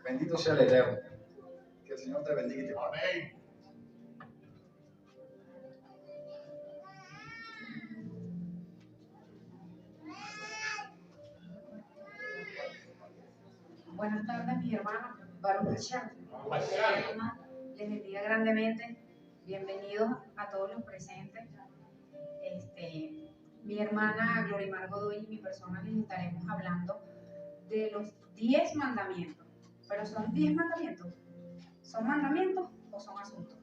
Bendito sea el Eterno. Que el Señor te bendiga y te guarde. Amén. Buenas tardes, mis hermanos. Baruch Hashem. Les bendiga grandemente. Bienvenidos a todos los presentes. Mi hermana Glorimar Godoy y mi persona les estaremos hablando de los 10 mandamientos. Pero son 10 mandamientos. ¿Son mandamientos o son asuntos?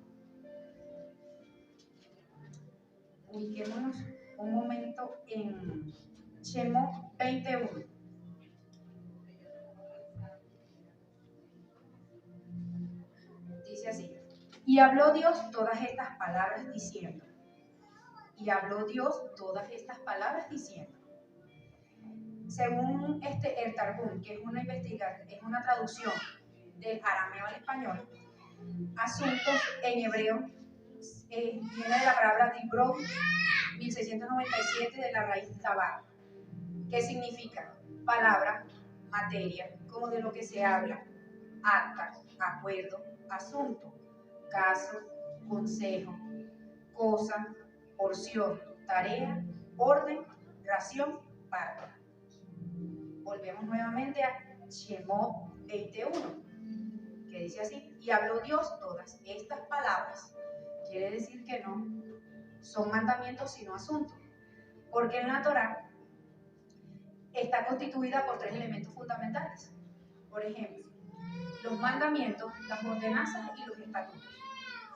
Ubiquémonos un momento en Shemot 21. Dice así: y habló Dios todas estas palabras diciendo. Y habló Dios todas estas palabras diciendo. Según el Targum, que es una traducción del arameo al español, asuntos en hebreo viene de la palabra Dibrot 1697 de la raíz Tabar, que significa palabra, materia, como de lo que se habla, acta, acuerdo, asunto, caso, consejo, cosa, porción, tarea, orden, ración, parte. Volvemos nuevamente a Shemot 21, que dice así: y habló Dios todas estas palabras. Quiere decir que no son mandamientos sino asuntos, porque en la Torá está constituida por 3 elementos fundamentales. Por ejemplo, los mandamientos, las ordenanzas y los estatutos.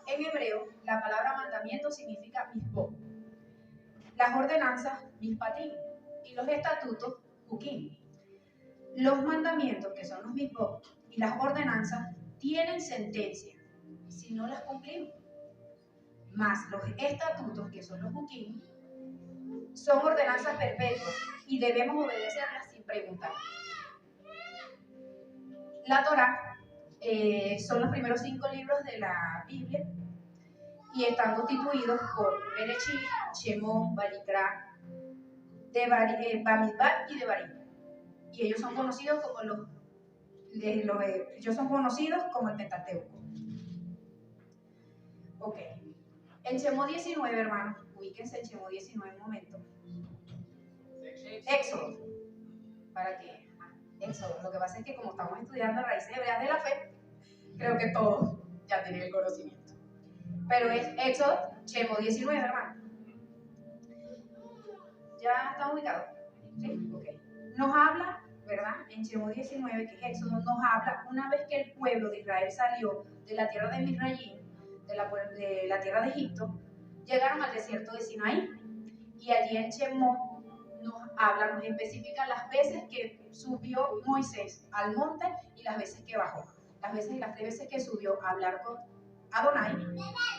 En hebreo, la palabra mandamiento significa misbot, las ordenanzas mispatim y los estatutos hukim. Los mandamientos, que son los misbot, y las ordenanzas tienen sentencia si no las cumplimos. Más los estatutos, que son los hukim, son ordenanzas perpetuas y debemos obedecerlas sin preguntar. La Torá son los primeros 5 libros de la Biblia y están constituidos por Bereshit, Shemot, Vayikra, Bamidbar y Devarim. Y ellos son conocidos como el Pentateuco. Ok. En Shemot 19, hermanos, ubíquense en Shemot 19 un momento. Éxodo. ¿Para qué? Éxodo. Lo que pasa es que como estamos estudiando raíces hebreas de la fe, creo que todos ya tienen el conocimiento. Pero es Éxodo, Shemot 19, hermano. ¿Ya están ubicados? ¿Sí? Ok. Nos habla, ¿verdad? En Shemot 19, que es Éxodo, nos habla una vez que el pueblo de Israel salió de la tierra de Misraim, de la tierra de Egipto, llegaron al desierto de Sinaí. Y allí en Shemot nos especifica las veces que subió Moisés al monte y las veces que bajó. Las 3 veces que subió a hablar con Adonai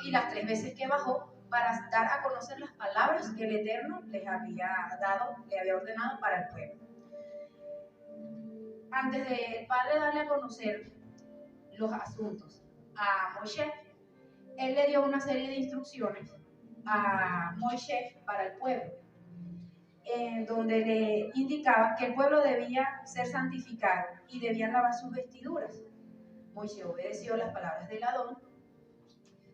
y las 3 veces que bajó para dar a conocer las palabras que el Eterno le había ordenado para el pueblo. Antes del Padre darle a conocer los asuntos a Moisés, él le dio una serie de instrucciones a Moisés para el pueblo, donde le indicaba que el pueblo debía ser santificado y debían lavar sus vestiduras. Moisés obedeció las palabras del Adón,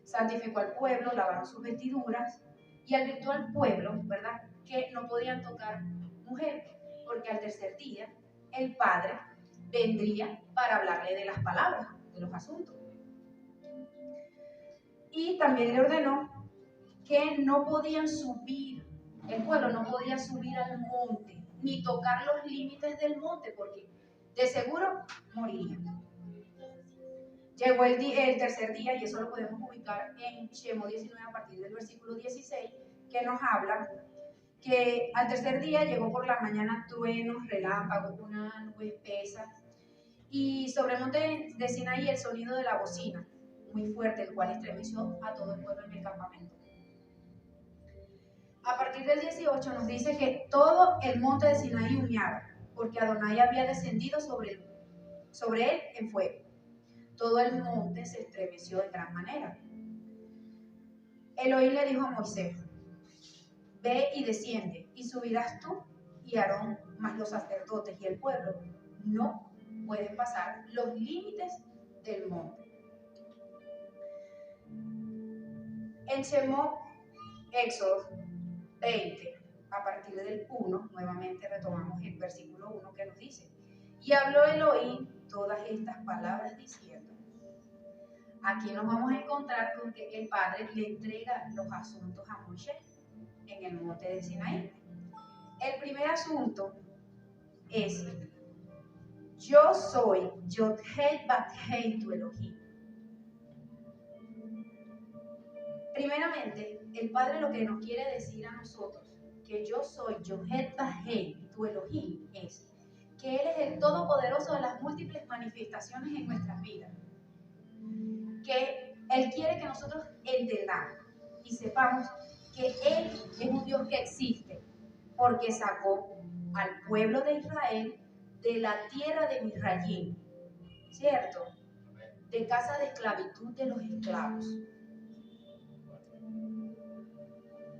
santificó al pueblo, lavaron sus vestiduras y advirtió al pueblo, ¿verdad?, que no podían tocar mujer, porque al tercer día el Padre vendría para hablarle de las palabras, de los asuntos. Y también le ordenó que no podían subir, el pueblo no podía subir al monte, ni tocar los límites del monte, porque de seguro morirían. Llegó el tercer día, y eso lo podemos ubicar en Shemot 19 a partir del versículo 16, que nos habla que al tercer día llegó por la mañana truenos, relámpagos, una nube espesa, y sobre el monte de Sinaí el sonido de la bocina, muy fuerte, el cual estremeció a todo el pueblo en el campamento. A partir del 18 nos dice que todo el monte de Sinaí humeaba, porque Adonai había descendido sobre él en fuego. Todo el monte se estremeció de gran manera. Elohim le dijo a Moisés: ve y desciende, y subirás tú y Aarón, más los sacerdotes y el pueblo. No pueden pasar los límites del monte. En Shemot, Éxodo 20, a partir del 1, nuevamente retomamos el versículo 1 que nos dice: y habló Elohim todas estas palabras diciendo. Aquí nos vamos a encontrar con que el Padre le entrega los asuntos a Moisés en el monte de Sinaí. El primer asunto es: yo soy Yod-Heh Bat-Heh tu Elohim. Primeramente, el Padre lo que nos quiere decir a nosotros, que yo soy Yod-Heh Bat-Heh tu Elohim, es que Él es el todopoderoso de las múltiples manifestaciones en nuestras vidas. Que Él quiere que nosotros entendamos y sepamos que Él es un Dios que existe, porque sacó al pueblo de Israel de la tierra de Misrayim, ¿cierto? De casa de esclavitud de los esclavos.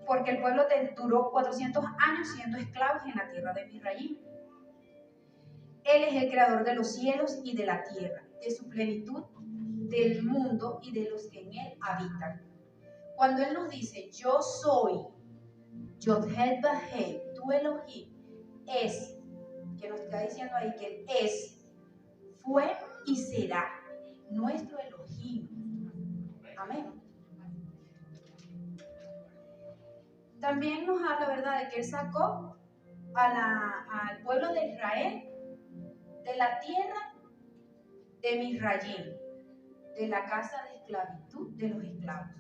Porque el pueblo duró 400 años siendo esclavos en la tierra de Misrayim. Él es el creador de los cielos y de la tierra, de su plenitud, del mundo y de los que en él habitan. Cuando Él nos dice, yo soy Yod-Heh Bat-Heh tu Elohim, es, que nos está diciendo ahí que Él es, fue y será nuestro Elohim. Amén. También nos habla, ¿verdad?, de que Él sacó al pueblo de Israel de la tierra de Misrayim, de la casa de esclavitud de los esclavos.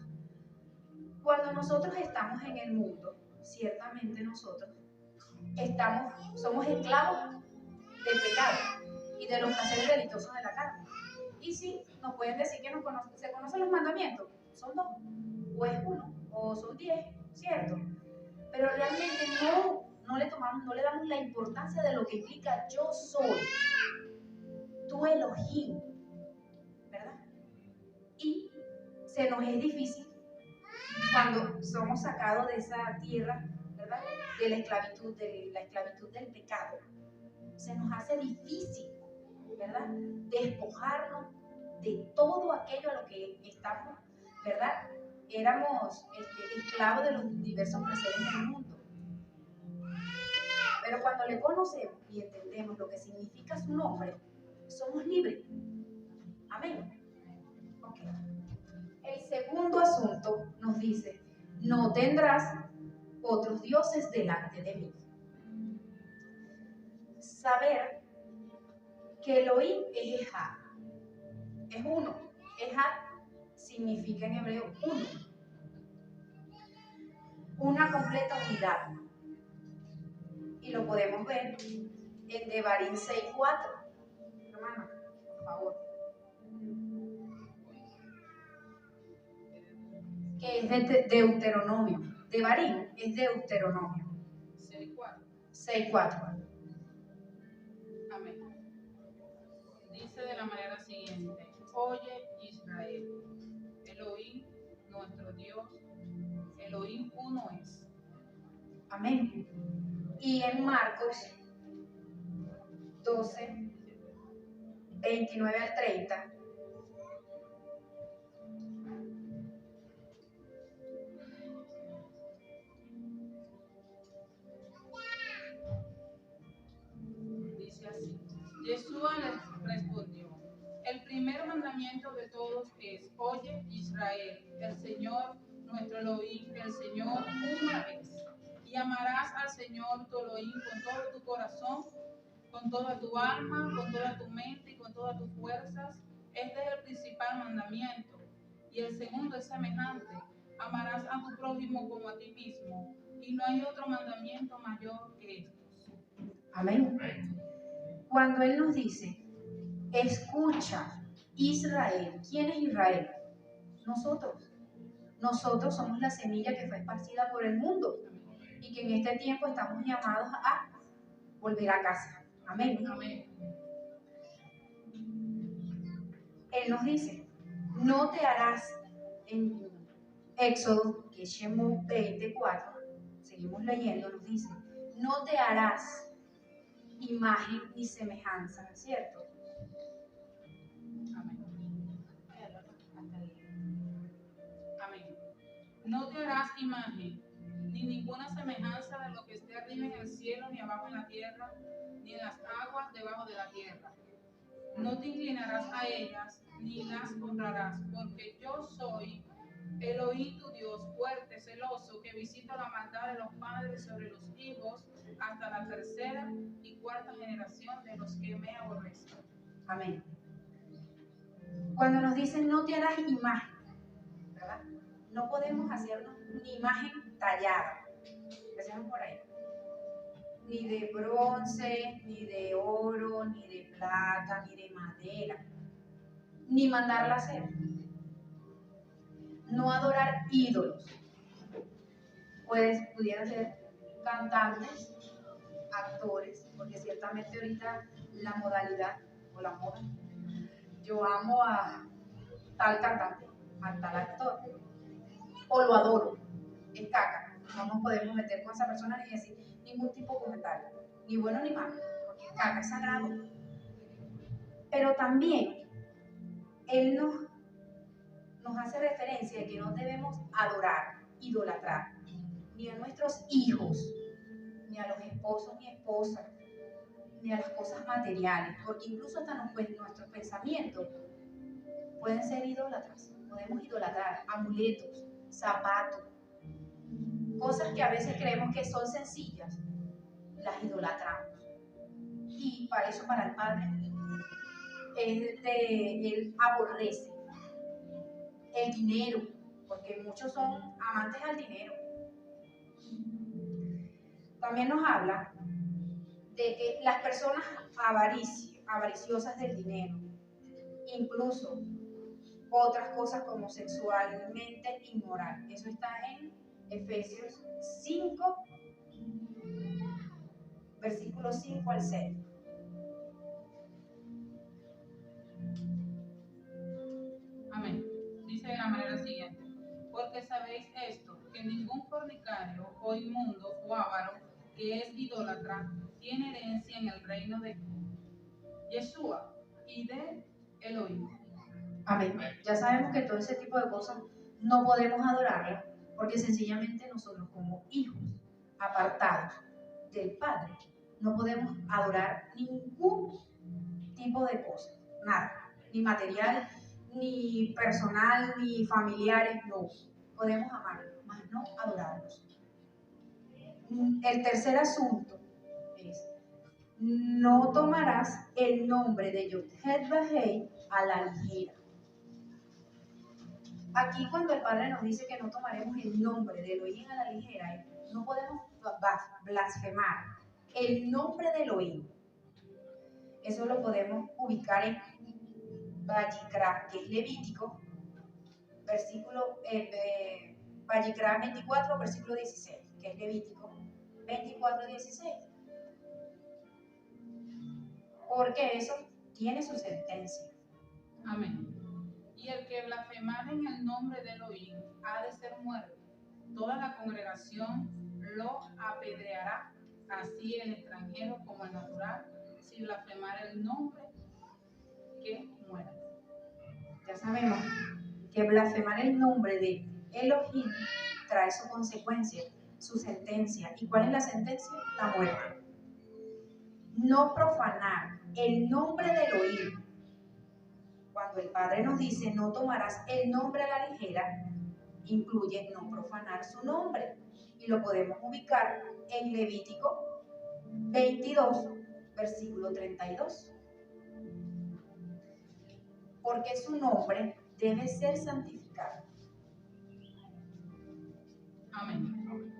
Cuando nosotros estamos en el mundo, ciertamente nosotros somos esclavos del pecado y de los placeres delictuosos de la carne. Y sí, nos pueden decir que se conocen los mandamientos, son 2, o es 1, o son 10, ¿cierto? Pero realmente no le damos la importancia de lo que implica yo soy tu Elohim, ¿verdad? Y se nos es difícil cuando somos sacados de esa tierra, ¿verdad?, de la esclavitud del pecado. Se nos hace difícil, ¿verdad?, despojarnos de todo aquello a lo que estamos, ¿verdad? Éramos esclavos de los diversos placeres del mundo. Pero cuando le conocemos y entendemos lo que significa su nombre, somos libres. Amén. Okay. El segundo asunto nos dice: no tendrás otros dioses delante de mí. Saber que Elohim es Ejad, es uno. Ejad significa en hebreo uno, una completa unidad. Y lo podemos ver en Devarim 6:4. Hermana, por favor. Que es de Deuteronomio. Devarim es Deuteronomio. 6:4. Amén. Dice de la manera siguiente: oye Israel, Elohim nuestro Dios, Elohim uno es. Amén. Y en Marcos 12, 29 al 30. Dice así: Yeshua les respondió: el primer mandamiento de todos es: oye Israel, el Señor nuestro Elohim, el Señor uno es. Y amarás al Señor tu Elohim con todo tu corazón, con toda tu alma, con toda tu mente y con todas tus fuerzas. Este es el principal mandamiento. Y el segundo es semejante: amarás a tu prójimo como a ti mismo. Y no hay otro mandamiento mayor que estos. Amén. Cuando Él nos dice, escucha Israel, ¿quién es Israel? Nosotros. Nosotros somos la semilla que fue esparcida por el mundo y que en este tiempo estamos llamados a volver a casa. Amén. Amén. Él nos dice, no te harás, en Éxodo, que es Shemot 24, seguimos leyendo, nos dice, no te harás imagen ni semejanza, ¿cierto? harás imagen, ni ninguna semejanza de lo que esté arriba en el cielo, ni abajo en la tierra, ni en las aguas debajo de la tierra. No te inclinarás a ellas, ni las honrarás, porque yo soy Elohim tu Dios, fuerte, celoso, que visita la maldad de los padres sobre los hijos hasta la tercera y cuarta generación de los que me aborrecen. Amén. Cuando nos dicen no te harás imagen, ¿verdad? No podemos hacernos una imagen tallada. Empecemos por ahí. Ni de bronce, ni de oro, ni de plata, ni de madera. Ni mandarla a hacer. No adorar ídolos. Pudieran ser cantantes, actores, porque ciertamente ahorita la modalidad o la moda, yo amo a tal cantante, a tal actor, o lo adoro, es caca. No nos podemos meter con esa persona ni decir ningún tipo de comentario, ni bueno ni malo, porque caca es sagrado. Pero también él nos hace referencia de que no debemos adorar, idolatrar, ni a nuestros hijos, ni a los esposos ni esposas, ni a las cosas materiales, porque incluso hasta nuestros pensamientos pueden ser idólatras. Podemos idolatrar amuletos, zapatos, cosas que a veces creemos que son sencillas, las idolatramos. Y para eso, para el Padre, él aborrece el dinero, porque muchos son amantes al dinero. También nos habla de que las personas avariciosas del dinero, incluso otras cosas como sexualmente inmoral. Eso está en Efesios 5, versículos 5 al 6. Amén. Dice de la manera siguiente: porque sabéis esto, que ningún fornicario o inmundo o avaro que es idólatra tiene herencia en el reino de Yeshua y de Elohim. Amén. Ya sabemos que todo ese tipo de cosas no podemos adorarlas, porque sencillamente nosotros como hijos apartados del Padre no podemos adorar ningún tipo de cosas, nada, ni material, ni personal, ni familiares, no. Podemos amarlos, mas no adorarlos. El tercer asunto es: no tomarás el nombre de Yod-Heh-Vah-Hei a la ligera. Aquí cuando el Padre nos dice que no tomaremos el nombre de Elohim a la ligera, no podemos blasfemar el nombre de Elohim. Eso lo podemos ubicar en Vayikra, que es Levítico, versículo Vayikra 24, versículo 16, que es Levítico 24, 16. Porque eso tiene su sentencia. Amén. Y el que blasfemare en el nombre de Elohim ha de ser muerto. Toda la congregación lo apedreará, así el extranjero como el natural, si blasfemare el nombre, que muera. Ya sabemos que blasfemar el nombre de Elohim trae su consecuencia, su sentencia. ¿Y cuál es la sentencia? La muerte. No profanar el nombre de Elohim. Cuando el Padre nos dice no tomarás el nombre a la ligera, incluye no profanar su nombre. Y lo podemos ubicar en Levítico 22, versículo 32. Porque su nombre debe ser santificado. Amén.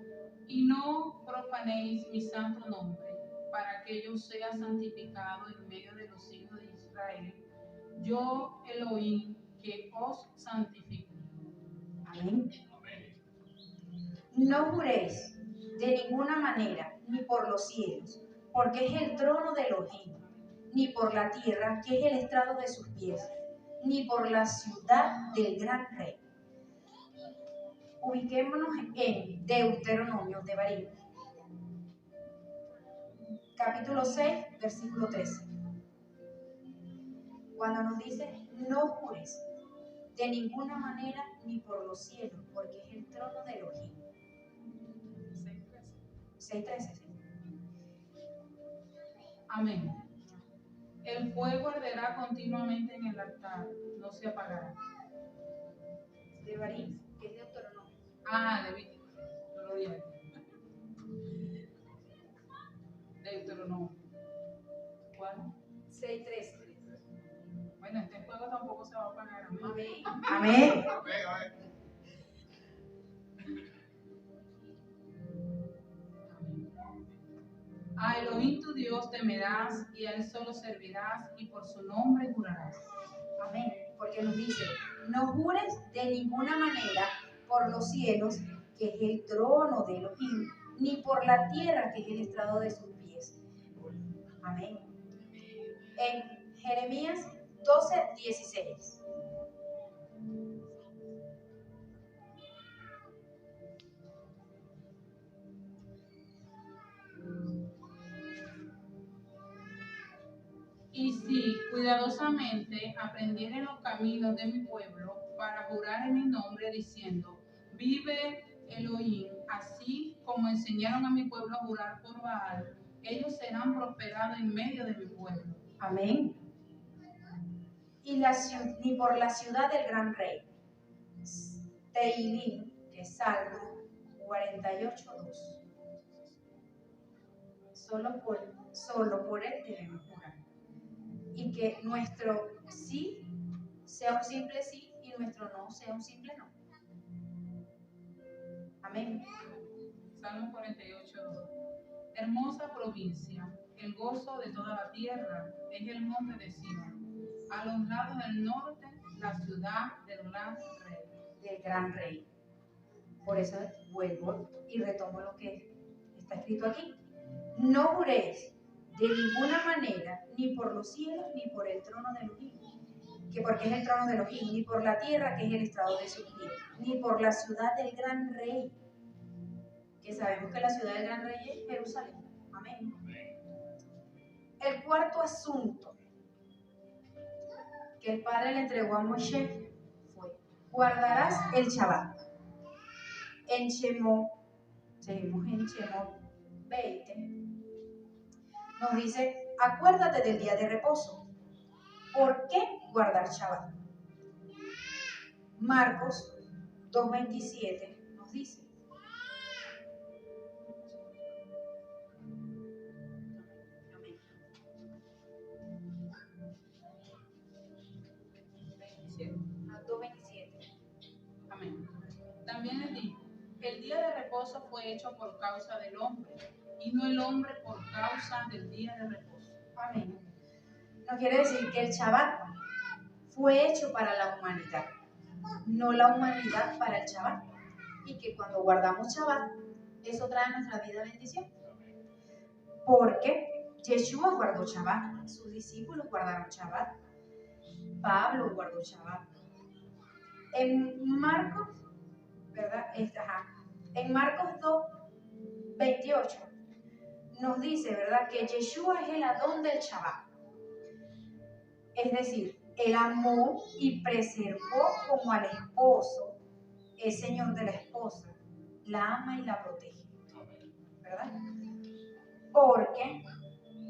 Y no profanéis mi santo nombre, para que yo sea santificado en medio de los hijos de Israel. Yo, Elohim, que os santifico. Amén. No juréis de ninguna manera, ni por los cielos, porque es el trono de Elohim, ni por la tierra, que es el estrado de sus pies, ni por la ciudad del gran rey. Ubiquémonos en Deuteronomio de Barín, capítulo 6, versículo 13. Cuando nos dice no jures, de ninguna manera ni por los cielos, porque es el trono de Elohim. 6:13, ¿sí? Amén. El fuego arderá continuamente en el altar, no se apagará. De Barín, que es de Deuteronomio. Levítico, no lo dije. Deuteronomio. ¿Cuál? 6:13. Bueno, este fuego tampoco se va a apagar. Amén. Amén, Amén. amén. A Elohim tu Dios temerás y a él solo servirás y por su nombre jurarás. Amén. Porque nos dice, no jures de ninguna manera por los cielos, que es el trono de Elohim, ni por la tierra, que es el estrado de sus pies. Amén. En Jeremías 12:16. Y si cuidadosamente aprendieren los caminos de mi pueblo para jurar en mi nombre diciendo, vive Elohim, así como enseñaron a mi pueblo a jurar por Baal, ellos serán prosperados en medio de mi pueblo. Amén. Y ni por la ciudad del gran rey. Tehilim, que es Salmo 48:2. Solo por él debemos jurar. Y que nuestro sí sea un simple sí y nuestro no sea un simple no. Amén. Salmo 48:2. Hermosa provincia, el gozo de toda la tierra es el monte de Sion. A los lados del norte, la ciudad del gran rey. Del gran rey. Por eso vuelvo y retomo lo que está escrito aquí. No juréis de ninguna manera, ni por los cielos, ni por el trono de Elohim, que porque es el trono de Elohim, ni por la tierra, que es el estrado de sus pies, ni por la ciudad del gran rey, que sabemos que la ciudad del gran rey es Jerusalén. Amén. El cuarto asunto que el Padre le entregó a Moshe fue: guardarás el Shabbat. En Shemot, seguimos en Shemot 20, nos dice: acuérdate del día de reposo. ¿Por qué guardar Shabbat? Marcos 2:27 nos dice: Marcos 2:27. Amén. También les digo, el día de reposo fue hecho por causa del hombre, y no el hombre por causa del día de reposo. Amén. No quiere decir que el Shabbat fue hecho para la humanidad, no la humanidad para el Shabbat. Y que cuando guardamos Shabbat, eso trae a nuestra vida bendición. Porque Yeshua guardó Shabbat, sus discípulos guardaron Shabbat, Pablo guardó Shabbat. En Marcos, ¿verdad? En Marcos 2:28 nos dice, ¿verdad?, que Yeshua es el Adón del Shabbat. Es decir, él amó y preservó como al esposo, es señor de la esposa, la ama y la protege, ¿verdad? Porque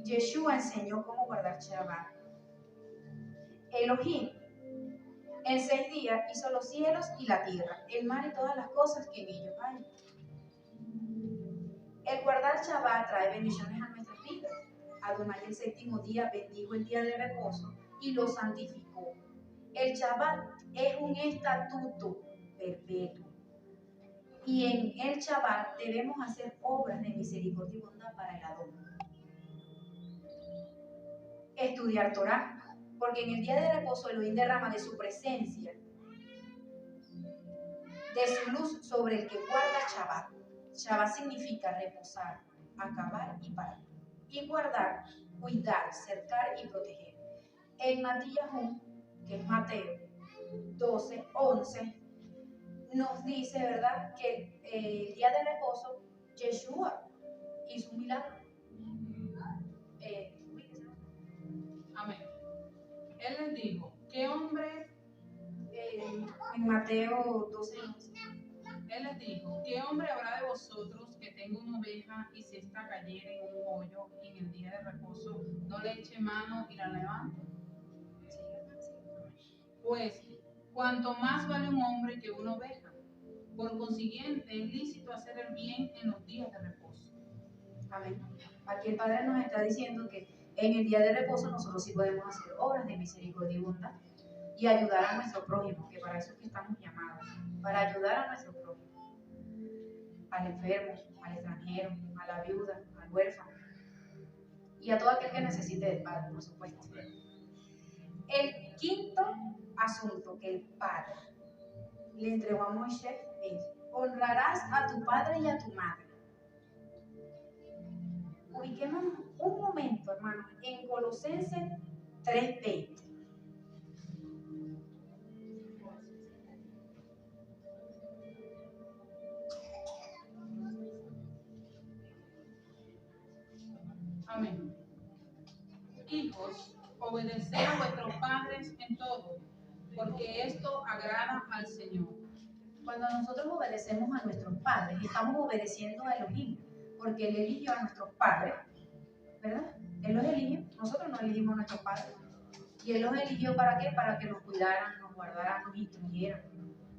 Yeshua enseñó cómo guardar Shabbat. Elohim en 6 días hizo los cielos y la tierra, el mar y todas las cosas que en ellos hay. El guardar Shabbat trae bendiciones a nuestras vidas. Adonai el 7º día bendijo el día de reposo y lo santificó. El Shabbat es un estatuto perpetuo. Y en el Shabbat debemos hacer obras de misericordia y bondad para el Adón. Estudiar Torah, porque en el día de reposo Elohim derrama de su presencia, de su luz sobre el que guarda Shabbat. Shabbat significa reposar, acabar y parar. Y guardar, cuidar, cercar y proteger. En Matillahum, que es Mateo 12:11, nos dice, ¿verdad?, que el día de reposo Yeshua hizo un milagro. Amén. Él les dijo, ¿qué hombre En Mateo 12, Él les dijo, ¿qué hombre habrá de vosotros que tenga una oveja y si ésta cayere en un hoyo y en el día de reposo no le eche mano y la levante? Pues, cuanto más vale un hombre que una oveja. Por consiguiente, es lícito hacer el bien en los días de reposo. Amén. Aquí el Padre nos está diciendo que en el día de reposo nosotros sí podemos hacer obras de misericordia y bondad y ayudar a nuestro prójimo, que para eso es que estamos llamados, para ayudar a nuestro prójimo, al enfermo, al extranjero, a la viuda, al huérfano y a todo aquel que necesite del Padre, por supuesto. El quinto asunto que el Padre le entregó a Moisés es: honrarás a tu padre y a tu madre. Ubiquemos un momento, hermanos, en Colosenses 3:20. Amén. Hijos, obedeced a vuestros padres en todo, porque esto agrada al Señor. Cuando nosotros obedecemos a nuestros padres, estamos obedeciendo a Elohim, porque Él eligió a nuestros padres, ¿verdad? Él los eligió, nosotros no elegimos a nuestros padres. Y Él los eligió ¿para qué? Para que nos cuidaran, nos guardaran, nos instruyeran,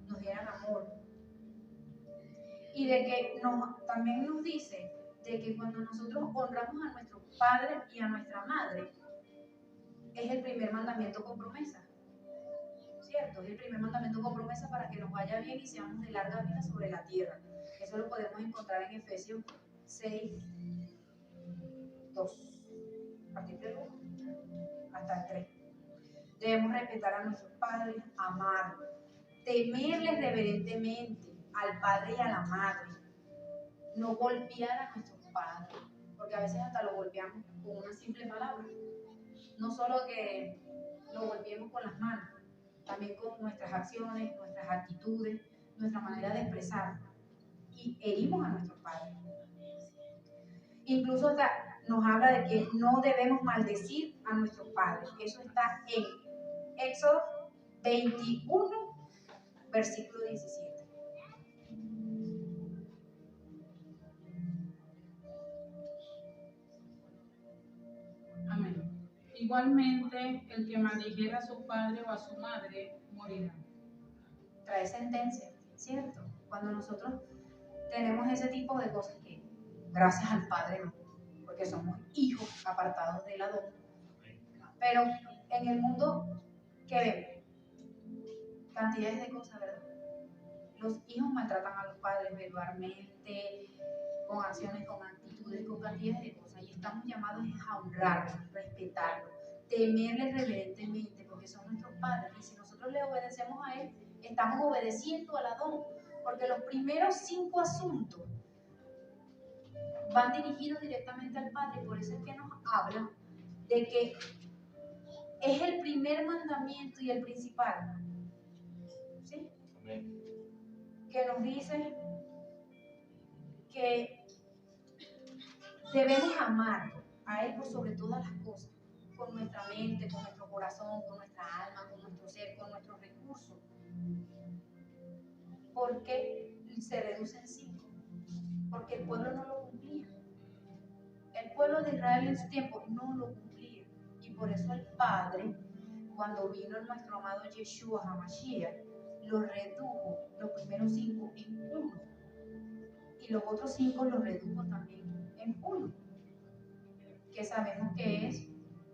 nos dieran amor. Y de que también nos dice de que cuando nosotros honramos a nuestros padres y a nuestra madre, es el primer mandamiento con promesa. ¿Cierto? Es el primer mandamiento con promesa para que nos vaya bien y seamos de larga vida sobre la tierra. Eso lo podemos encontrar en Efesios 6, 2, a partir del 1 hasta el 3. Debemos respetar a nuestros padres, amarlos, temerles reverentemente al padre y a la madre, no golpear a nuestros padres, porque a veces hasta lo golpeamos con una simple palabra. No solo que lo golpeemos con las manos, también con nuestras acciones, nuestras actitudes, nuestra manera de expresar, y herimos a nuestros padres. Incluso hasta nos habla de que no debemos maldecir a nuestros padres. Eso está en Éxodo 21, versículo 17. Amén. Igualmente, el que maldijera a su padre o a su madre morirá. Trae sentencia, ¿cierto? Cuando nosotros tenemos ese tipo de cosas que, gracias al Padre, no, porque somos hijos apartados del Adón. Pero en el mundo, ¿qué vemos? Cantidades de cosas, ¿verdad? Los hijos maltratan a los padres verbalmente, con acciones, con actitudes, con cantidades de cosas. Y estamos llamados a honrarlos, respetarlos, temerles reverentemente, porque son nuestros padres. Y si nosotros le obedecemos a Él, estamos obedeciendo al Adón. Porque los primeros 5 asuntos van dirigidos directamente al Padre. Por eso es que nos habla de que es el primer mandamiento y el principal. ¿Sí? Amén. Que nos dice que debemos amar a Él por sobre todas las cosas, con nuestra mente, con nuestro corazón, con nuestra alma, con nuestro ser, con nuestros recursos. Porque se reduce en 5, porque el pueblo no lo cumplía. El pueblo de Israel en su tiempo no lo cumplía. Y por eso el Padre, cuando vino nuestro amado Yeshua HaMashiach, lo redujo los primeros 5 en 1. Y los otros 5 los redujo también en 1. Que sabemos que es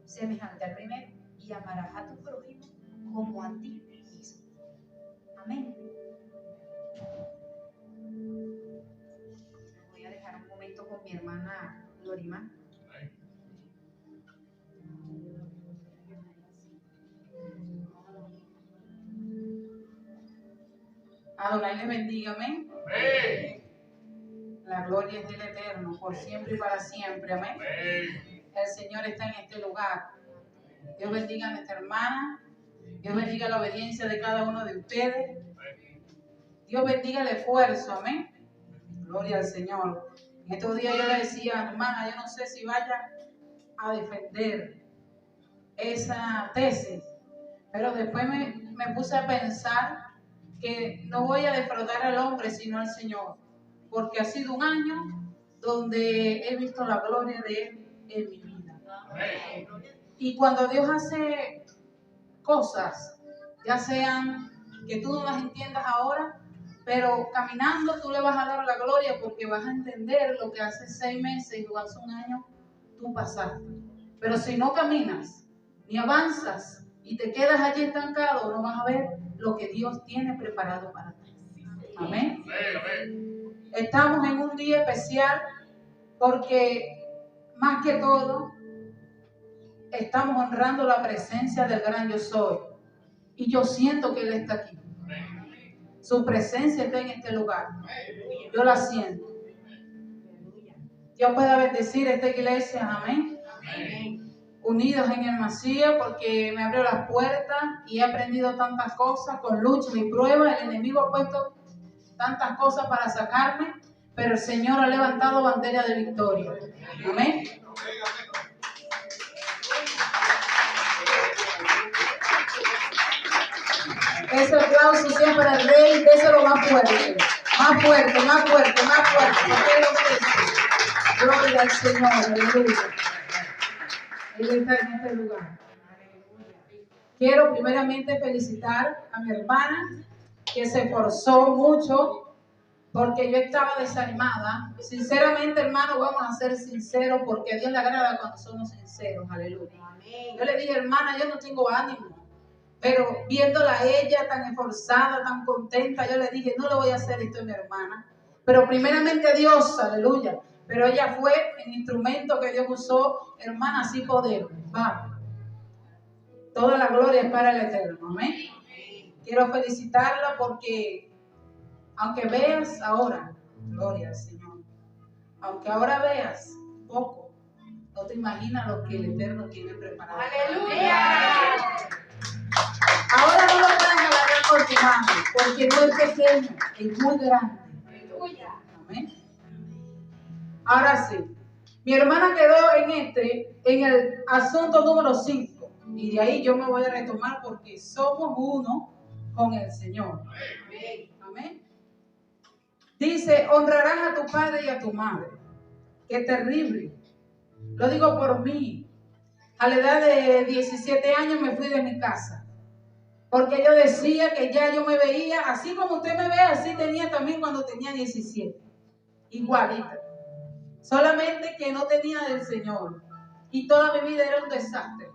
semejante al primero. Y amarás a tu prójimo como a ti mismo. Amén. Voy a dejar un momento con mi hermana Lorima. Adonai les bendiga, amén. Amén. La gloria es del Eterno, por siempre y para siempre, amén. El Señor está en este lugar. Dios bendiga a nuestra hermana. Dios bendiga la obediencia de cada uno de ustedes. Dios bendiga el esfuerzo, amén. Gloria al Señor. En estos días yo le decía, hermana, yo no sé si vaya a defender esa tesis, pero después me puse a pensar que no voy a defraudar al hombre, sino al Señor, porque ha sido un año donde he visto la gloria de Él en mi vida. Y cuando Dios hace cosas, ya sean que tú no las entiendas ahora, pero caminando tú le vas a dar la gloria porque vas a entender lo que hace 6 meses o hace un año tú pasaste. Pero si no caminas ni avanzas y te quedas allí estancado, no vas a ver lo que Dios tiene preparado para ti. Amén. Estamos en un día especial porque más que todo estamos honrando la presencia del gran yo soy. Y yo siento que Él está aquí. Su presencia está en este lugar. Yo la siento. Dios pueda bendecir esta iglesia. Amén. Unidos en el Masía, porque me abrió las puertas y he aprendido tantas cosas con luchas y pruebas. El enemigo ha puesto tantas cosas para sacarme, pero el Señor ha levantado bandera de victoria. Amén. Ese aplauso siempre al Rey, déselo más fuerte, más fuerte, más fuerte, más fuerte. Gloria al Señor, aleluya. Él está en este lugar. Quiero primeramente felicitar a mi hermana que se esforzó mucho porque yo estaba desanimada. Sinceramente, hermano, vamos a ser sinceros porque a Dios le agrada cuando somos sinceros. Aleluya. Yo le dije, hermana, yo no tengo ánimo. Pero viéndola a ella tan esforzada, tan contenta, yo le dije, no le voy a hacer esto a mi hermana. Pero primeramente a Dios, aleluya. Pero ella fue el instrumento que Dios usó, hermana, así podemos. Va. Toda la gloria es para el Eterno. Amén. Quiero felicitarla porque, aunque veas ahora, gloria al Señor, aunque ahora veas poco, no te imaginas lo que el Eterno tiene preparado. ¡Aleluya! Ahora no lo puedes agarrar por tu mano, porque no es pequeño, es muy grande. Amén. Ahora sí, mi hermana quedó en el asunto número 5, y de ahí yo me voy a retomar porque somos uno con el Señor. Amén. Dice, honrarás a tu padre y a tu madre. Qué terrible. Lo digo por mí. A la edad de 17 años me fui de mi casa. Porque yo decía que ya yo me veía, así como usted me ve, así tenía también cuando tenía 17. Igualita. Solamente que no tenía del Señor. Y toda mi vida era un desastre.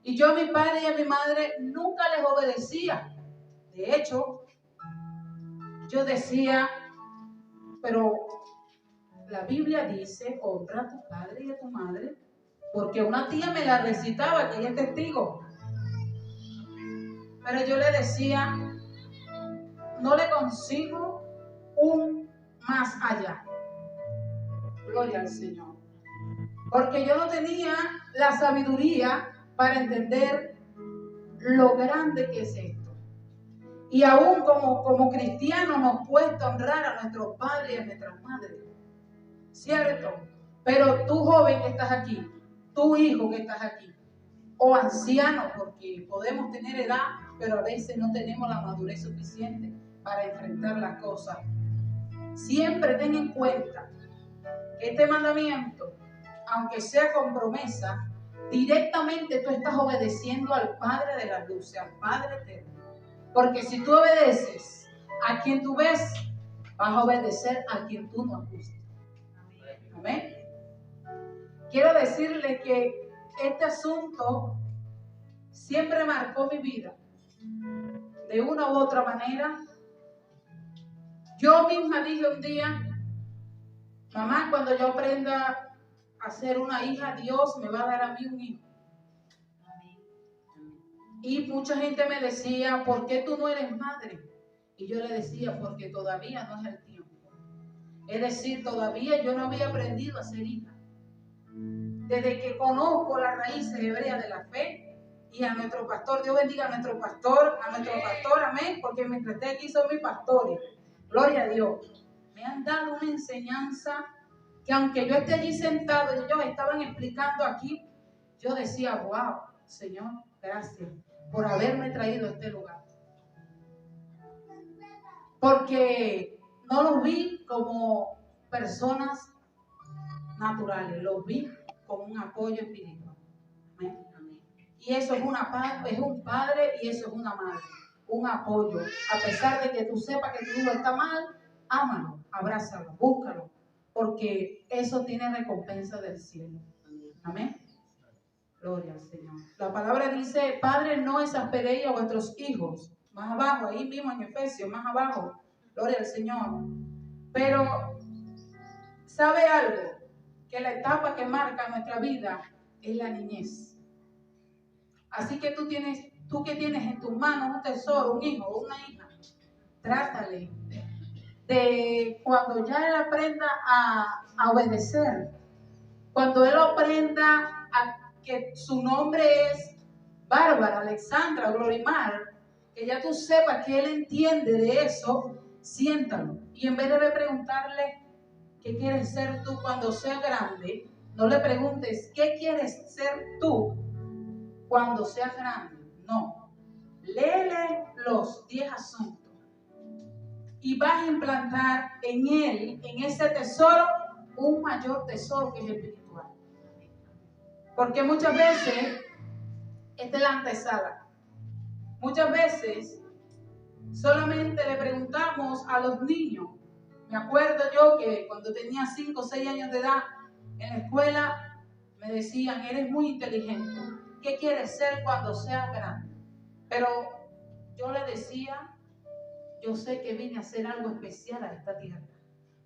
Y yo a mi padre y a mi madre nunca les obedecía. De hecho, yo decía, pero la Biblia dice, honra a tu padre y a tu madre. Porque una tía me la recitaba, que ella es testigo. Pero yo le decía, no le consigo un más allá. Gloria al Señor. Porque yo no tenía la sabiduría para entender lo grande que es esto. Y aún como cristianos nos cuesta honrar a nuestros padres y a nuestras madres. ¿Cierto? Pero tú joven que estás aquí, tu hijo que estás aquí, o anciano, porque podemos tener edad, pero a veces no tenemos la madurez suficiente para enfrentar las cosas. Siempre ten en cuenta que este mandamiento, aunque sea con promesa, directamente tú estás obedeciendo al Padre de la luz, al Padre eterno. Porque si tú obedeces a quien tú ves, vas a obedecer a quien tú no has visto. Amén. Quiero decirle que este asunto siempre marcó mi vida. De una u otra manera, yo misma dije un día, mamá, cuando yo aprenda a ser una hija, Dios me va a dar a mí un hijo. Y mucha gente me decía, ¿por qué tú no eres madre? Y yo le decía, porque todavía no es el tiempo. Es decir, todavía yo no había aprendido a ser hija. Desde que conozco las raíces hebreas de la fe y a nuestro pastor, Dios bendiga a nuestro pastor, amén, porque mientras esté aquí son mis pastores. Gloria a Dios. Me han dado una enseñanza que aunque yo esté allí sentado y ellos estaban explicando aquí, yo decía, wow, Señor, gracias por haberme traído a este lugar. porque no los vi como personas naturales, los vi como un apoyo espiritual. Amén. Y eso es es un padre y eso es una madre, un apoyo. A pesar de que tú sepas que tu hijo está mal, ámalo, abrázalo, búscalo, porque eso tiene recompensa del cielo. Amén. Gloria al Señor. La palabra dice: Padre, no exasperéis a vuestros hijos. Más abajo, ahí mismo en Efesios, más abajo. Gloria al Señor. Pero, ¿sabe algo? Que la etapa que marca nuestra vida es la niñez. Así que tú que tienes en tus manos un tesoro, un hijo o una hija, trátale de cuando ya él aprenda a obedecer, cuando él aprenda a que su nombre es Bárbara, Alexandra, Glorimar, que ya tú sepas que él entiende de eso, siéntalo. Y en vez de preguntarle qué quieres ser tú cuando seas grande, no le preguntes qué quieres ser tú cuando seas grande. No. Léele los 10 asuntos y vas a implantar en él, en ese tesoro, un mayor tesoro que es espiritual. Porque muchas veces, esta es la antesala, muchas veces solamente le preguntamos a los niños. Me acuerdo yo que cuando tenía 5 o 6 años de edad, en la escuela me decían: eres muy inteligente, ¿qué quieres ser cuando seas grande? Pero yo le decía: yo sé que vine a hacer algo especial a esta tierra,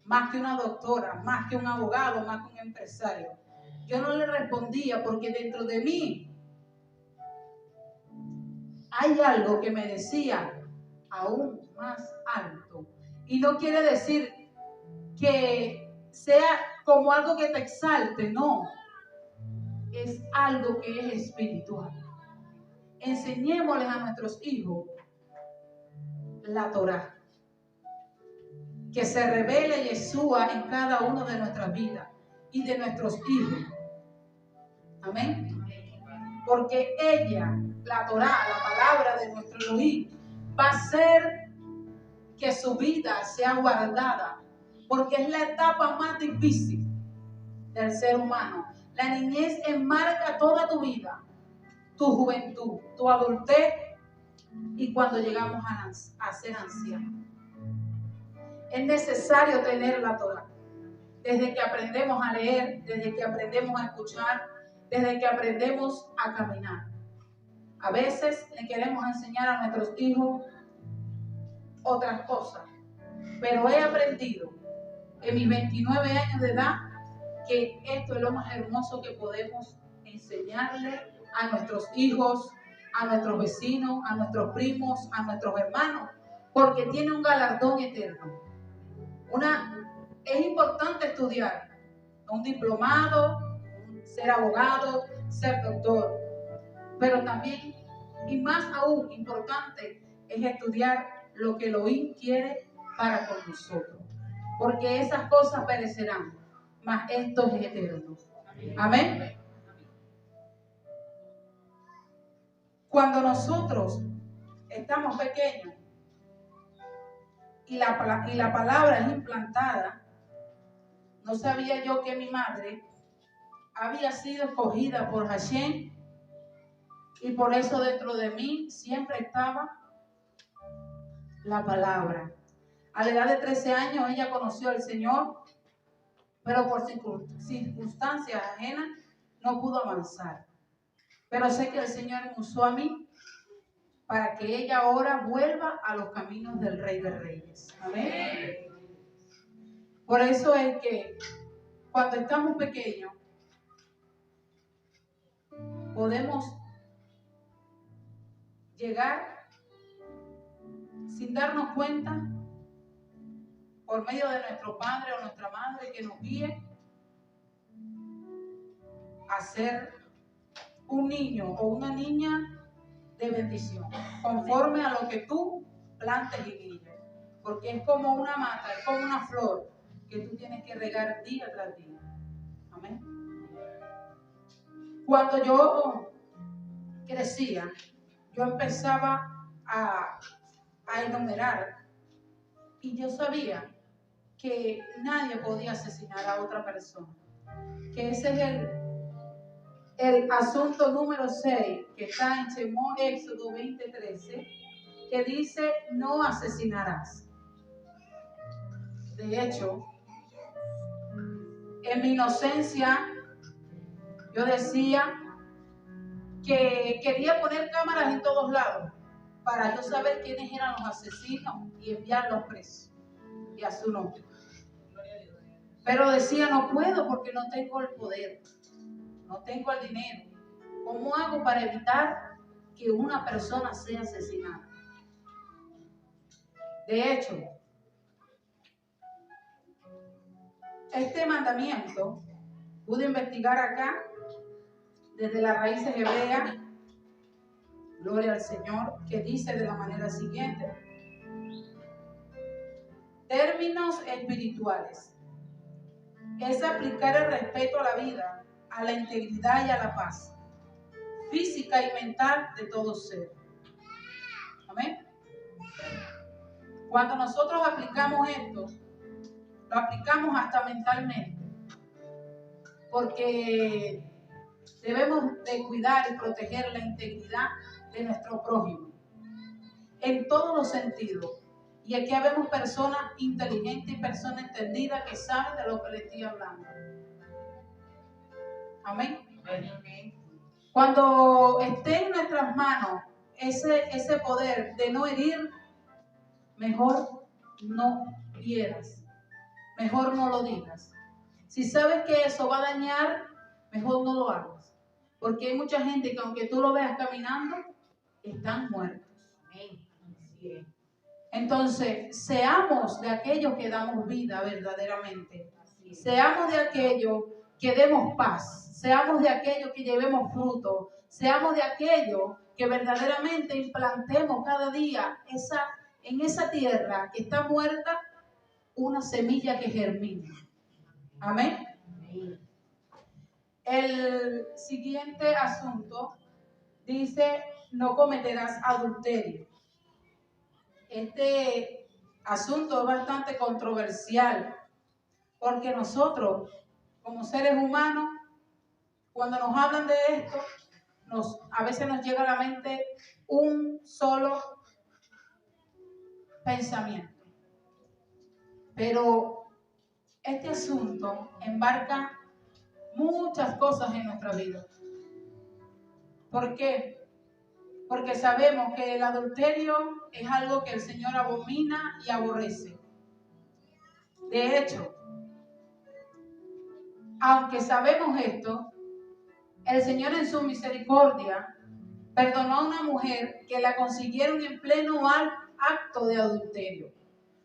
más que una doctora, más que un abogado, más que un empresario. Yo no le respondía porque dentro de mí hay algo que me decía aún más alto. Y no quiere decir que sea como algo que te exalte, no. Es algo que es espiritual. Enseñémosles a nuestros hijos la Torá. Que se revele Yeshua en cada uno de nuestras vidas y de nuestros hijos. Amén. Porque ella, la Torá, la palabra de nuestro Elohim, va a hacer que su vida sea guardada. Porque es la etapa más difícil del ser humano. La niñez enmarca toda tu vida, tu juventud, tu adultez y cuando llegamos a ser ancianos. Es necesario tener la Torá. Desde que aprendemos a leer, desde que aprendemos a escuchar, desde que aprendemos a caminar. A veces le queremos enseñar a nuestros hijos otras cosas, pero he aprendido en mis 29 años de edad que esto es lo más hermoso que podemos enseñarle a nuestros hijos, a nuestros vecinos, a nuestros primos, a nuestros hermanos, porque tiene un galardón eterno. Es importante estudiar, un diplomado, ser abogado, ser doctor, pero también, y más aún importante, es estudiar lo que Elohim quiere para con nosotros, porque esas cosas perecerán, mas esto es eterno. Amén. Cuando nosotros estamos pequeños y la palabra es implantada, no sabía yo que mi madre había sido escogida por Hashem y por eso dentro de mí siempre estaba la palabra. A la edad de 13 años ella conoció al Señor, pero por circunstancias ajenas no pudo avanzar. Pero sé que el Señor me usó a mí para que ella ahora vuelva a los caminos del Rey de Reyes. Amén. Por eso es que cuando estamos pequeños podemos llegar sin darnos cuenta por medio de nuestro padre o nuestra madre que nos guíe a ser un niño o una niña de bendición, conforme a lo que tú plantes y guíes, porque es como una mata, es como una flor que tú tienes que regar día tras día. Amén. Cuando yo crecía, yo empezaba a enumerar Y yo sabía que nadie podía asesinar a otra persona. Que ese es el asunto número 6 que está en Éxodo 20:13, que dice: no asesinarás. De hecho, en mi inocencia, yo decía que quería poner cámaras en todos lados para yo saber quiénes eran los asesinos y enviarlos presos y a su nombre. Pero decía, no puedo porque no tengo el poder, no tengo el dinero. ¿Cómo hago para evitar que una persona sea asesinada? De hecho, este mandamiento pude investigar acá desde las raíces hebreas, gloria al Señor, que dice de la manera siguiente: términos espirituales. Es aplicar el respeto a la vida, a la integridad y a la paz física y mental de todo ser. Amén. Cuando nosotros aplicamos esto, lo aplicamos hasta mentalmente, porque debemos de cuidar y proteger la integridad de nuestro prójimo en todos los sentidos. Y aquí vemos personas inteligentes y personas entendidas que saben de lo que les estoy hablando. Amén. Cuando esté en nuestras manos ese poder de no herir, mejor no hieras, mejor no lo digas. Si sabes que eso va a dañar, mejor no lo hagas. Porque hay mucha gente que aunque tú lo veas caminando, están muertos. Entonces, seamos de aquellos que damos vida verdaderamente. Seamos de aquellos que demos paz. Seamos de aquellos que llevemos fruto. Seamos de aquellos que verdaderamente implantemos cada día en esa tierra que está muerta una semilla que germine. Amén. El siguiente asunto dice: no cometerás adulterio. Este asunto es bastante controversial, porque nosotros, como seres humanos, cuando nos hablan de esto, a veces nos llega a la mente un solo pensamiento. Pero este asunto embarca muchas cosas en nuestra vida. ¿Por qué? Porque sabemos que el adulterio es algo que el Señor abomina y aborrece. De hecho, aunque sabemos esto, el Señor en su misericordia perdonó a una mujer que la consiguieron en pleno acto de adulterio.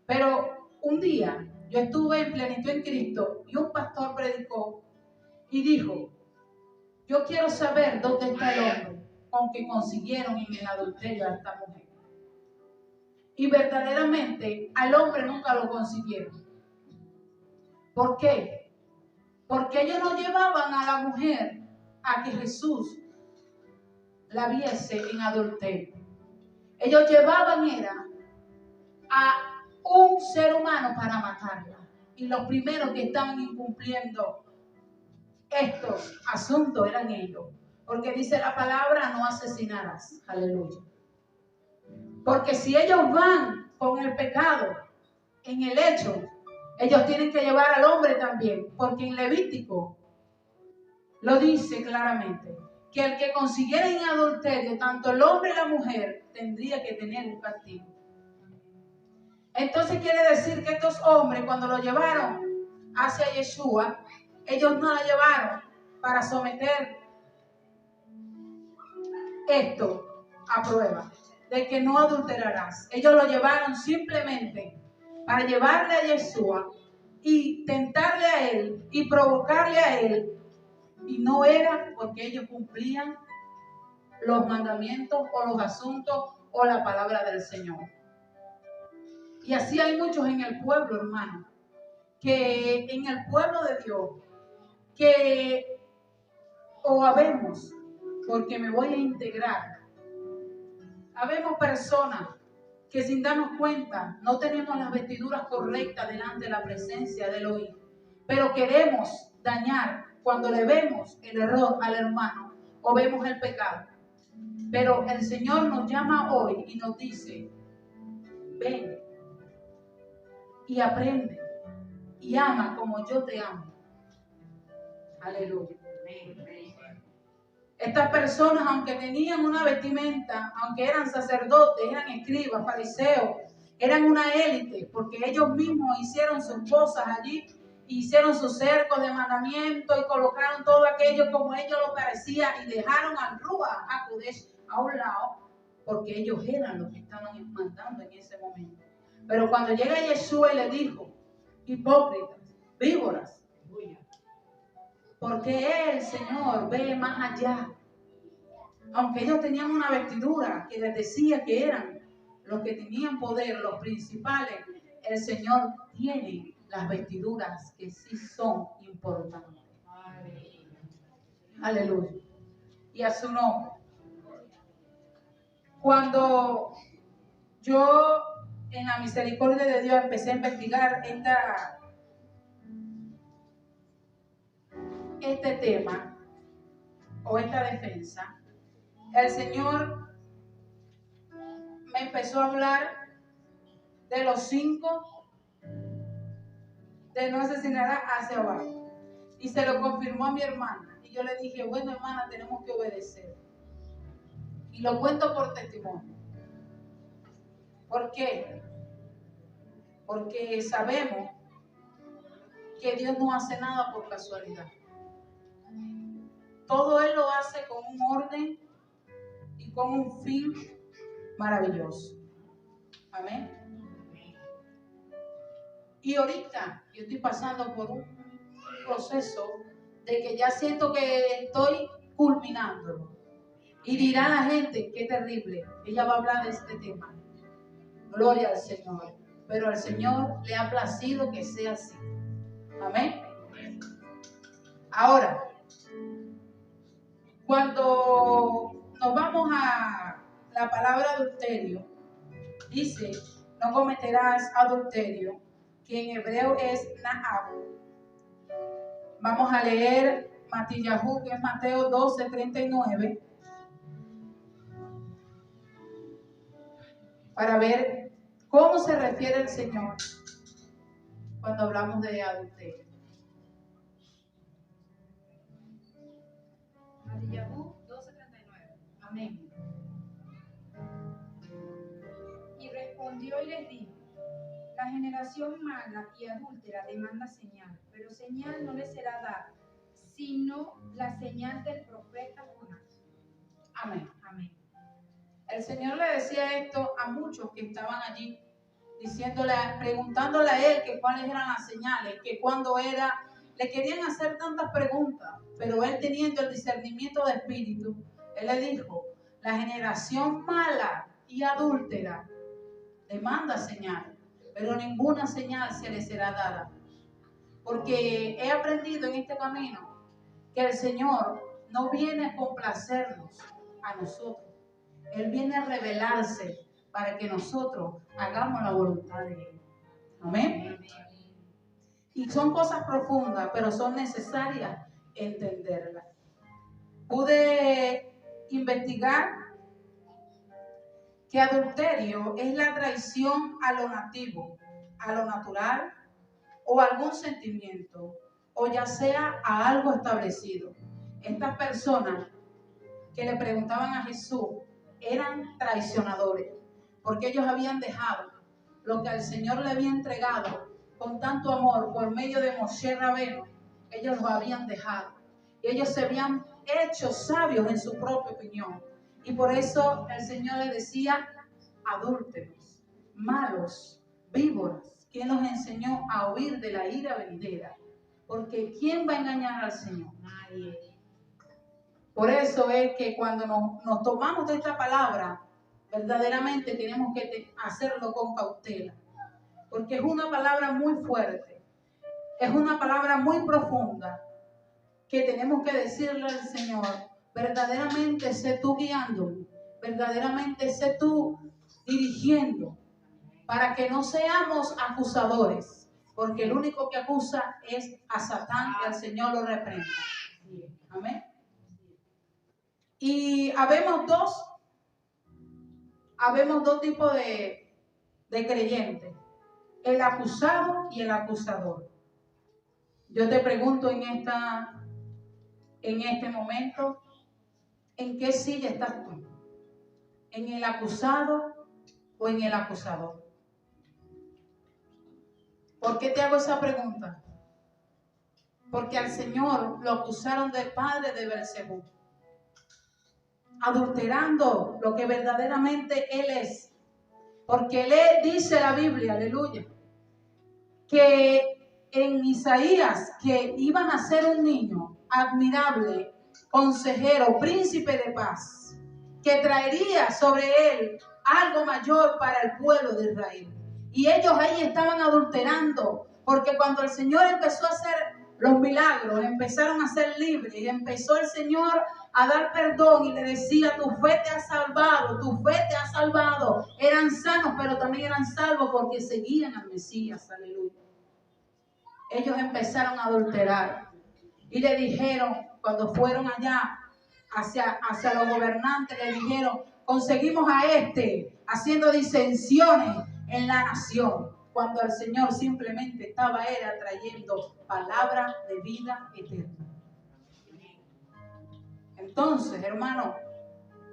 Pero un día yo estuve en plenitud en Cristo y un pastor predicó y dijo: yo quiero saber dónde está el hombre con que consiguieron en el adulterio a esta mujer. Y verdaderamente al hombre nunca lo consiguieron. ¿Por qué? Porque ellos no llevaban a la mujer a que Jesús la viese en adulterio. Ellos llevaban a un ser humano para matarla. Y los primeros que estaban incumpliendo estos asuntos eran ellos. Porque dice la palabra: no asesinarás. Aleluya. Porque si ellos van con el pecado en el hecho, ellos tienen que llevar al hombre también. Porque en Levítico lo dice claramente, que el que consiguiera en adulterio, tanto el hombre y la mujer, tendría que tener un castigo. Entonces quiere decir que estos hombres, cuando lo llevaron hacia Yeshua, ellos no la llevaron para someter esto a prueba, de que no adulterarás. Ellos lo llevaron simplemente para llevarle a Yeshua y tentarle a él y provocarle a él. Y no era porque ellos cumplían los mandamientos o los asuntos o la palabra del Señor. Y así hay muchos en el pueblo, hermano, que en el pueblo de Dios, que o habemos, porque me voy a integrar, habemos personas que sin darnos cuenta no tenemos las vestiduras correctas delante de la presencia del Elohim, pero queremos dañar cuando le vemos el error al hermano o vemos el pecado. Pero el Señor nos llama hoy y nos dice: ven y aprende y ama como yo te amo. Aleluya. Estas personas, aunque tenían una vestimenta, aunque eran sacerdotes, eran escribas, fariseos, eran una élite, porque ellos mismos hicieron sus cosas allí, hicieron sus cercos de mandamiento y colocaron todo aquello como ellos lo parecía y dejaron al Ruach HaKodesh a un lado, porque ellos eran los que estaban mandando en ese momento. Pero cuando llega Yeshua y le dijo: hipócritas, víboras, porque el Señor ve más allá. Aunque ellos tenían una vestidura que les decía que eran los que tenían poder, los principales, el Señor tiene las vestiduras que sí son importantes. Aleluya. Y a su nombre. Cuando yo en la misericordia de Dios empecé a investigar este tema o esta defensa, el Señor me empezó a hablar de los 5 de no asesinar hacia abajo, y se lo confirmó a mi hermana, y yo le dije: bueno, hermana, tenemos que obedecer, y lo cuento por testimonio. ¿Por qué? Porque sabemos que Dios no hace nada por casualidad. Todo Él lo hace con un orden y con un fin maravilloso. Amén. Y ahorita yo estoy pasando por un proceso de que ya siento que estoy culminándolo. Y dirá la gente: qué terrible, ella va a hablar de este tema. Gloria al Señor. Pero al Señor le ha placido que sea así. Amén. Ahora, cuando nos vamos a la palabra adulterio, dice: no cometerás adulterio, que en hebreo es Nahab. Vamos a leer Matillahu, que es Mateo 12:39, para ver cómo se refiere el Señor cuando hablamos de adulterio. Matillahu 12:39. Amén. Y respondió y les dijo: la generación mala y adúltera demanda señal, pero señal no le será dada, sino la señal del profeta Jonás. Amén. Amén. El Señor le decía esto a muchos que estaban allí, preguntándole a él que cuáles eran las señales, que cuándo era. Le querían hacer tantas preguntas, pero él, teniendo el discernimiento de espíritu, él le dijo: la generación mala y adúltera demanda señal, pero ninguna señal se le será dada. Porque he aprendido en este camino que el Señor no viene a complacernos a nosotros. Él viene a revelarse para que nosotros hagamos la voluntad de Él. Amén. Y son cosas profundas, pero son necesarias entenderlas. Pude investigar que adulterio es la traición a lo nativo, a lo natural o a algún sentimiento, o ya sea a algo establecido. Estas personas que le preguntaban a Jesús eran traicionadores, porque ellos habían dejado lo que al Señor le había entregado con tanto amor por medio de Moshe Rabeno. Ellos lo habían dejado y ellos se habían hecho sabios en su propia opinión, y por eso el Señor les decía: adúlteros, malos, víboras. ¿Quién nos enseñó a huir de la ira venidera? Porque ¿quién va a engañar al Señor? Nadie. Por eso es que cuando nos tomamos de esta palabra, verdaderamente tenemos que hacerlo con cautela, porque es una palabra muy fuerte, es una palabra muy profunda, que tenemos que decirle al Señor: verdaderamente sé tú guiándome, verdaderamente sé tú dirigiendo, para que no seamos acusadores, porque el único que acusa es a Satán, que el Señor lo reprenda. Amén. Y habemos dos tipos de creyentes, el acusado y el acusador. Yo te pregunto en este momento, ¿en qué silla estás tú? ¿En el acusado o en el acusador? ¿Por qué te hago esa pregunta? Porque al Señor lo acusaron de padre de Beelzebú, adulterando lo que verdaderamente Él es. Porque Él dice la Biblia, aleluya, que en Isaías que iban a ser un niño admirable, consejero, príncipe de paz, que traería sobre él algo mayor para el pueblo de Israel. Y ellos ahí estaban adulterando, porque cuando el Señor empezó a hacer los milagros, empezaron a ser libres, y empezó el Señor a dar perdón y le decía, tu fe te ha salvado, tu fe te ha salvado. Eran sanos, pero también eran salvos porque seguían al Mesías, aleluya. Ellos empezaron a adulterar y le dijeron, cuando fueron allá hacia los gobernantes, le dijeron, conseguimos a este haciendo disensiones en la nación, cuando el Señor simplemente estaba trayendo palabra de vida eterna. Entonces, hermano,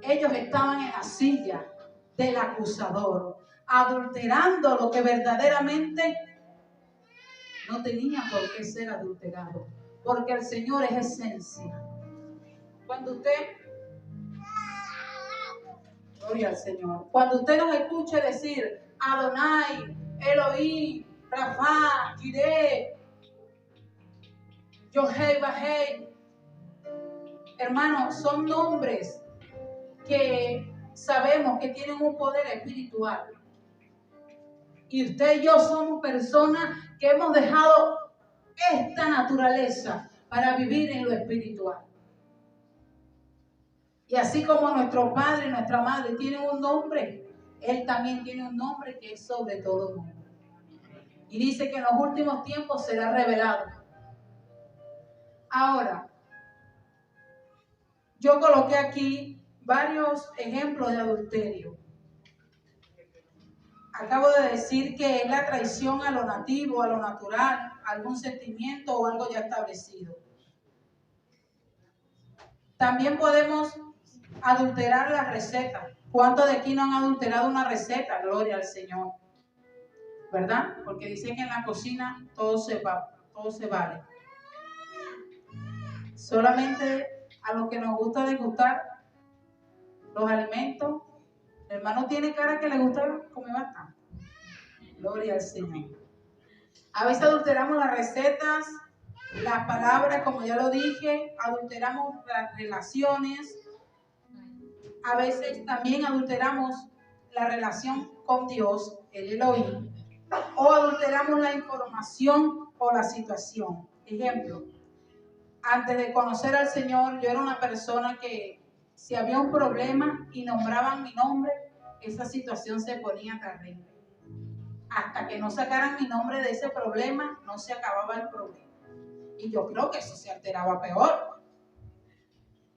ellos estaban en la silla del acusador, adulterando lo que verdaderamente no tenía por qué ser adulterado, porque el Señor es esencia. Cuando usted, gloria al Señor, cuando usted nos escuche decir Adonai, Elohim, Rafa, Jireh, Yohei, Bajei, hermanos, son nombres que sabemos que tienen un poder espiritual. Y usted y yo somos personas que hemos dejado esta naturaleza para vivir en lo espiritual. Y así como nuestro padre y nuestra madre tienen un nombre, Él también tiene un nombre que es sobre todo nombre. Y dice que en los últimos tiempos será revelado. Ahora, yo coloqué aquí varios ejemplos de adulterio. Acabo de decir que es la traición a lo nativo, a lo natural, a algún sentimiento o algo ya establecido. También podemos adulterar la receta. ¿Cuántos de aquí no han adulterado una receta? Gloria al Señor. ¿Verdad? Porque dicen que en la cocina todo se vale. Solamente a los que nos gusta degustar los alimentos. El hermano tiene cara que le gusta comer bastante. Gloria al Señor. A veces adulteramos las recetas, las palabras, como ya lo dije, adulteramos las relaciones. A veces también adulteramos la relación con Dios, el Elohim, o adulteramos la información o la situación. Ejemplo, antes de conocer al Señor, yo era una persona que si había un problema y nombraban mi nombre, esa situación se ponía terrible. Hasta que no sacaran mi nombre de ese problema, no se acababa el problema. Y yo creo que eso se alteraba peor.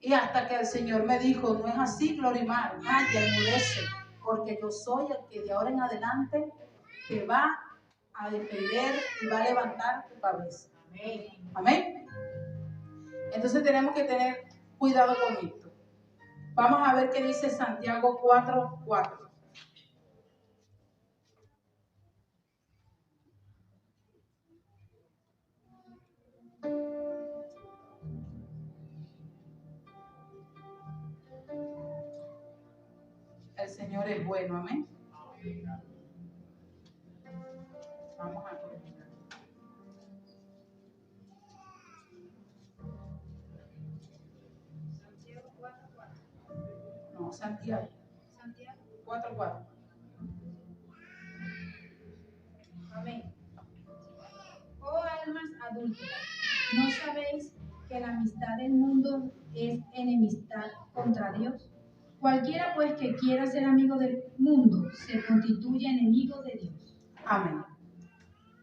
Y hasta que el Señor me dijo, no es así, Glorimar, calla, enmudece, porque yo soy el que de ahora en adelante te va a defender y va a levantar tu cabeza. Amén. Amén. Entonces tenemos que tener cuidado con esto. Vamos a ver qué dice Santiago 4:4. El Señor es bueno, amén. Vamos a ver. No, Santiago 4:4. Amén. Oh almas adúlteras, ¿no sabéis que la amistad del mundo es enemistad contra Dios? Cualquiera pues que quiera ser amigo del mundo se constituye enemigo de Dios. Amén.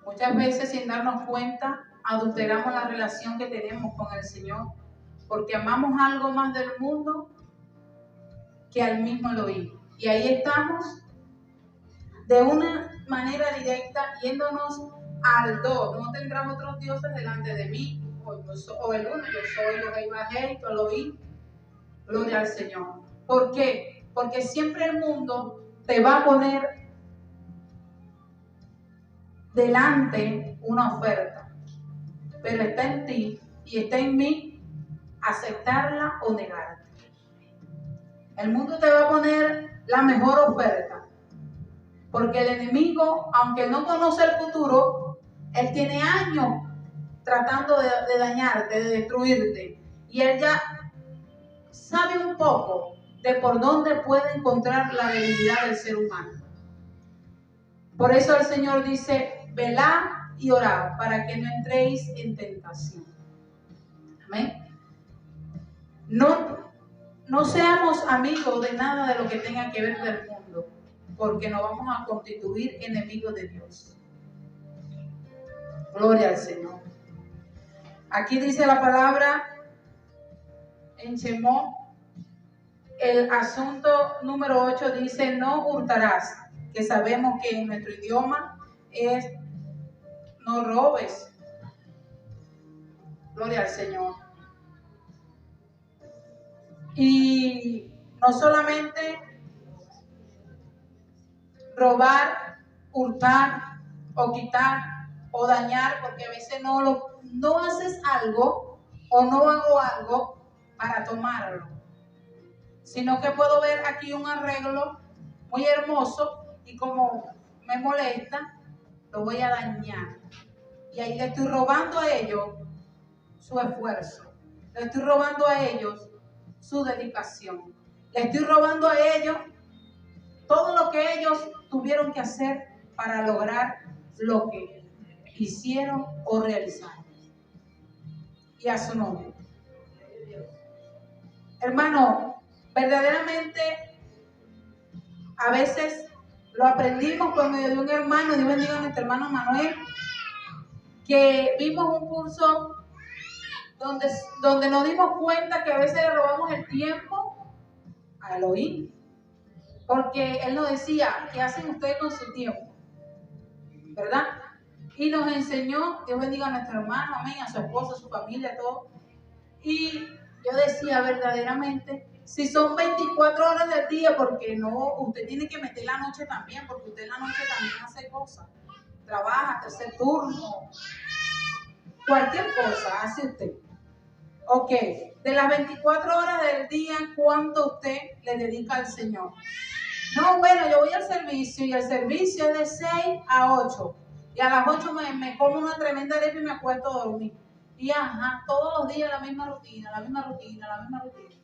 Muchas veces sin darnos cuenta adulteramos la relación que tenemos con el Señor porque amamos algo más del mundo que al mismo Elohim. Y ahí estamos de una manera directa yéndonos al do. No tendrás otros dioses delante de mí, o el uno, yo soy Elohim, tu Elohim. Gloria al Señor. ¿Por qué? Porque siempre el mundo te va a poner delante una oferta, pero está en ti y está en mí aceptarla o negarte. El mundo te va a poner la mejor oferta, porque el enemigo, aunque no conoce el futuro, él tiene años tratando de dañarte, de destruirte, y él ya sabe un poco de por dónde puede encontrar la debilidad del ser humano. Por eso el Señor dice, velad y orad para que no entréis en tentación. Amén. No seamos amigos de nada de lo que tenga que ver del mundo, porque nos vamos a constituir enemigos de Dios. Gloria al Señor. Aquí dice la palabra en Shemot, el asunto número 8 dice, no hurtarás, que sabemos que en nuestro idioma es no robes. Gloria al Señor. Y no solamente robar, hurtar o quitar o dañar, porque a veces no haces algo o no hago algo para tomarlo, sino que puedo ver aquí un arreglo muy hermoso y como me molesta, lo voy a dañar. Y ahí le estoy robando a ellos su esfuerzo, le estoy robando a ellos su dedicación, le estoy robando a ellos todo lo que ellos tuvieron que hacer para lograr lo que hicieron o realizaron. Y a su nombre. Hermano, verdaderamente a veces lo aprendimos por medio de un hermano, Dios bendiga a nuestro hermano Manuel, que vimos un curso donde nos dimos cuenta que a veces le robamos el tiempo a Elohim, porque él nos decía, ¿qué hacen ustedes con su tiempo? ¿Verdad? Y nos enseñó, Dios bendiga a nuestro hermano, amén, a su esposa, a su familia, a todo. Y yo decía verdaderamente, si son 24 horas del día, porque no, usted tiene que meter la noche también, porque usted en la noche también hace cosas, trabaja, tercer turno, cualquier cosa hace usted. Ok, de las 24 horas del día, ¿cuánto usted le dedica al Señor? No, bueno, yo voy al servicio y el servicio es de 6 a 8. Y a las 8 me como una tremenda arepa y me acuesto a dormir. Y todos los días la misma rutina, la misma rutina, la misma rutina.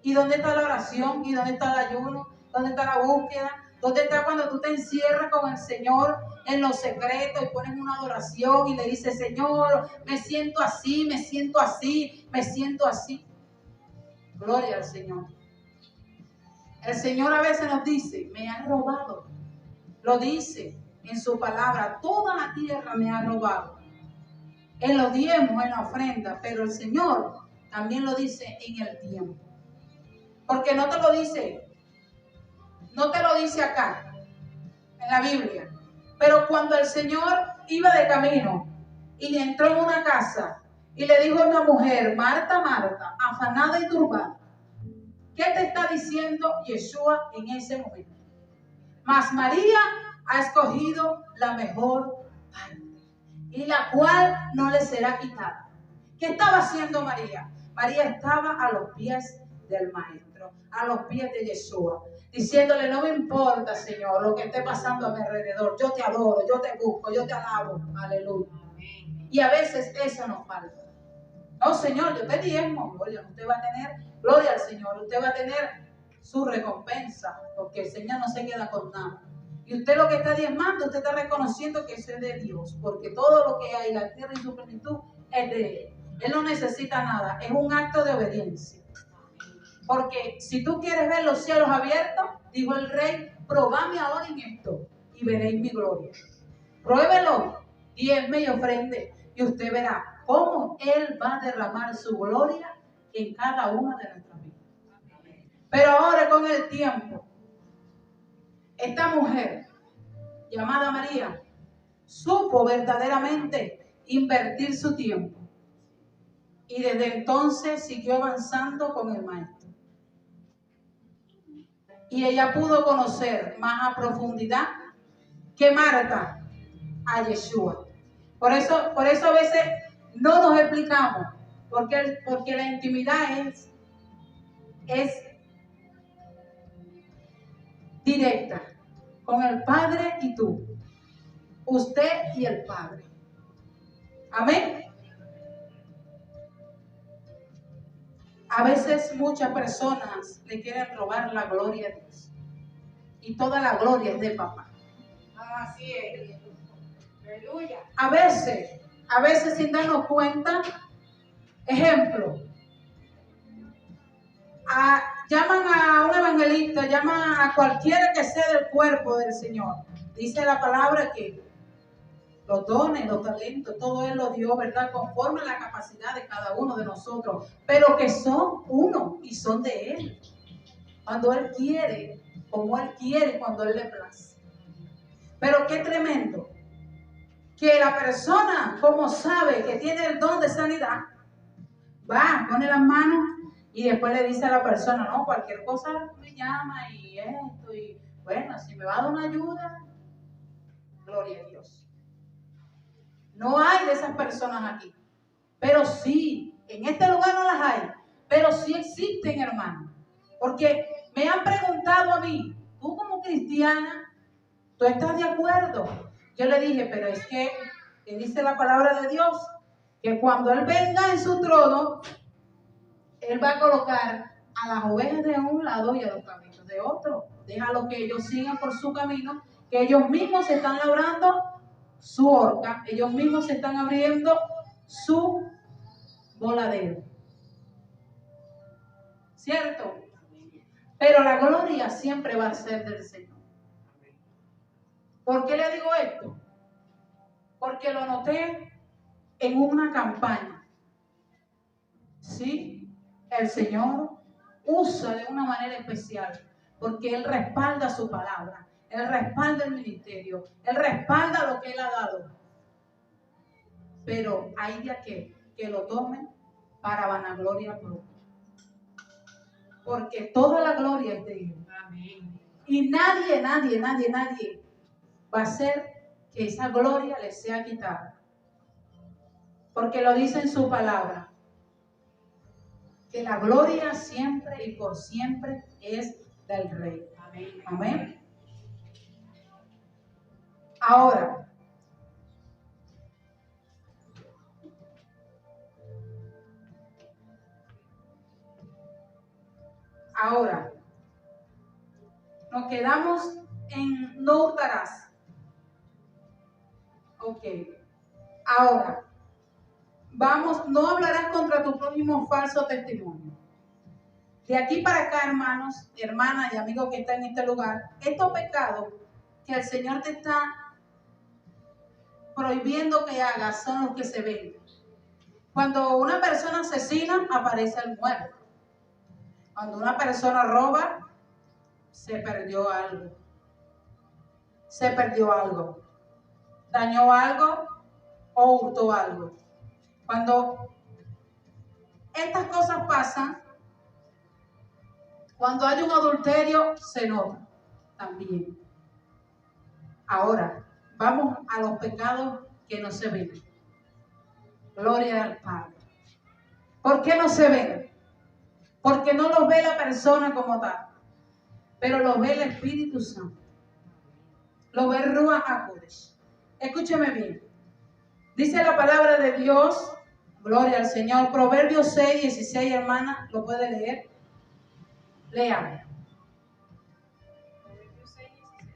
¿Y dónde está la oración? ¿Y dónde está el ayuno? ¿Dónde está la búsqueda? ¿Dónde está cuando tú te encierras con el Señor en lo secreto y pones una adoración y le dices, Señor, me siento así, me siento así, me siento así? Gloria al Señor. El Señor a veces nos dice, me han robado. Lo dice en su palabra, toda la tierra me ha robado. En los diezmos, en la ofrenda, pero el Señor también lo dice en el tiempo. Porque no te lo dice acá, en la Biblia. Pero cuando el Señor iba de camino y entró en una casa y le dijo a una mujer, Marta, Marta, afanada y turbada, ¿qué te está diciendo Yeshua en ese momento? Mas María ha escogido la mejor parte, y la cual no le será quitada. ¿Qué estaba haciendo María? María estaba a los pies del Maestro, a los pies de Yeshua, diciéndole, no me importa, Señor, lo que esté pasando a mi alrededor. Yo te adoro, yo te busco, yo te alabo. Aleluya. Y a veces eso nos falta. No, Señor, yo te diezmo. Gloria, usted va a tener, gloria al Señor, usted va a tener su recompensa, porque el Señor no se queda con nada. Y usted lo que está diezmando, usted está reconociendo que eso es de Dios, porque todo lo que hay, la tierra y su plenitud, es de Él. Él no necesita nada, es un acto de obediencia. Porque si tú quieres ver los cielos abiertos, dijo el rey, probadme ahora en esto y veréis mi gloria. Pruébelo, diezme y ofrende, y usted verá cómo Él va a derramar su gloria en cada una de nuestras vidas. Pero ahora con el tiempo, esta mujer llamada María supo verdaderamente invertir su tiempo y desde entonces siguió avanzando con el maestro. Y ella pudo conocer más a profundidad que Marta a Yeshua. Por eso a veces no nos explicamos, porque la intimidad es directa, con el Padre y tú, usted y el Padre. Amén. A veces muchas personas le quieren robar la gloria a Dios. Y toda la gloria es de papá. Así es. Aleluya. A veces sin darnos cuenta, ejemplo, llaman a un evangelista, llaman a cualquiera que sea del cuerpo del Señor. Dice la palabra que los dones, los talentos, todo Él lo dio, ¿verdad? Conforme a la capacidad de cada uno de nosotros, pero que son uno y son de Él. Cuando Él quiere, como Él quiere, cuando Él le place. Pero qué tremendo, que la persona, como sabe que tiene el don de sanidad, va, pone las manos y después le dice a la persona, no, cualquier cosa me llama y esto, y bueno, si me va a dar una ayuda, gloria a Dios. No hay de esas personas aquí, pero sí, en este lugar no las hay, pero sí existen, hermanos, porque me han preguntado a mí, tú como cristiana, ¿tú estás de acuerdo? Yo le dije, pero es que dice la palabra de Dios, que cuando Él venga en su trono, Él va a colocar a las ovejas de un lado y a los cabritos de otro. Déjalo que ellos sigan por su camino, que ellos mismos se están labrando su horca, ellos mismos se están abriendo su voladero. ¿Cierto? Pero la gloria siempre va a ser del Señor. ¿Por qué le digo esto? Porque lo noté en una campaña. ¿Sí? El Señor usa de una manera especial, porque Él respalda su palabra, Él respalda el ministerio, Él respalda lo que Él ha dado. Pero hay de aquel que lo tome para vanagloria propia. Porque toda la gloria es de Él. Amén. Y nadie va a hacer que esa gloria le sea quitada. Porque lo dice en su palabra, que la gloria siempre y por siempre es del Rey. Amén. Amén. Ahora, nos quedamos en no hurtarás. Ok. Ahora, vamos, no hablarás contra tu prójimo falso testimonio. De aquí para acá, hermanos, hermanas y amigos que están en este lugar, estos pecados que el Señor te está prohibiendo que hagas son los que se ven. Cuando una persona asesina, aparece el muerto. Cuando una persona roba, se perdió algo. Se perdió algo. Dañó algo o hurtó algo. Cuando estas cosas pasan, cuando hay un adulterio, se nota también. Ahora, vamos a los pecados que no se ven. Gloria al Padre. ¿Por qué no se ven? Porque no los ve la persona como tal, pero los ve el Espíritu Santo. Lo ve Ruach HaKodesh. Escúcheme bien. Dice la palabra de Dios, gloria al Señor, Proverbios 6:16, hermana, ¿lo puede leer? Lea. Proverbios 6:16.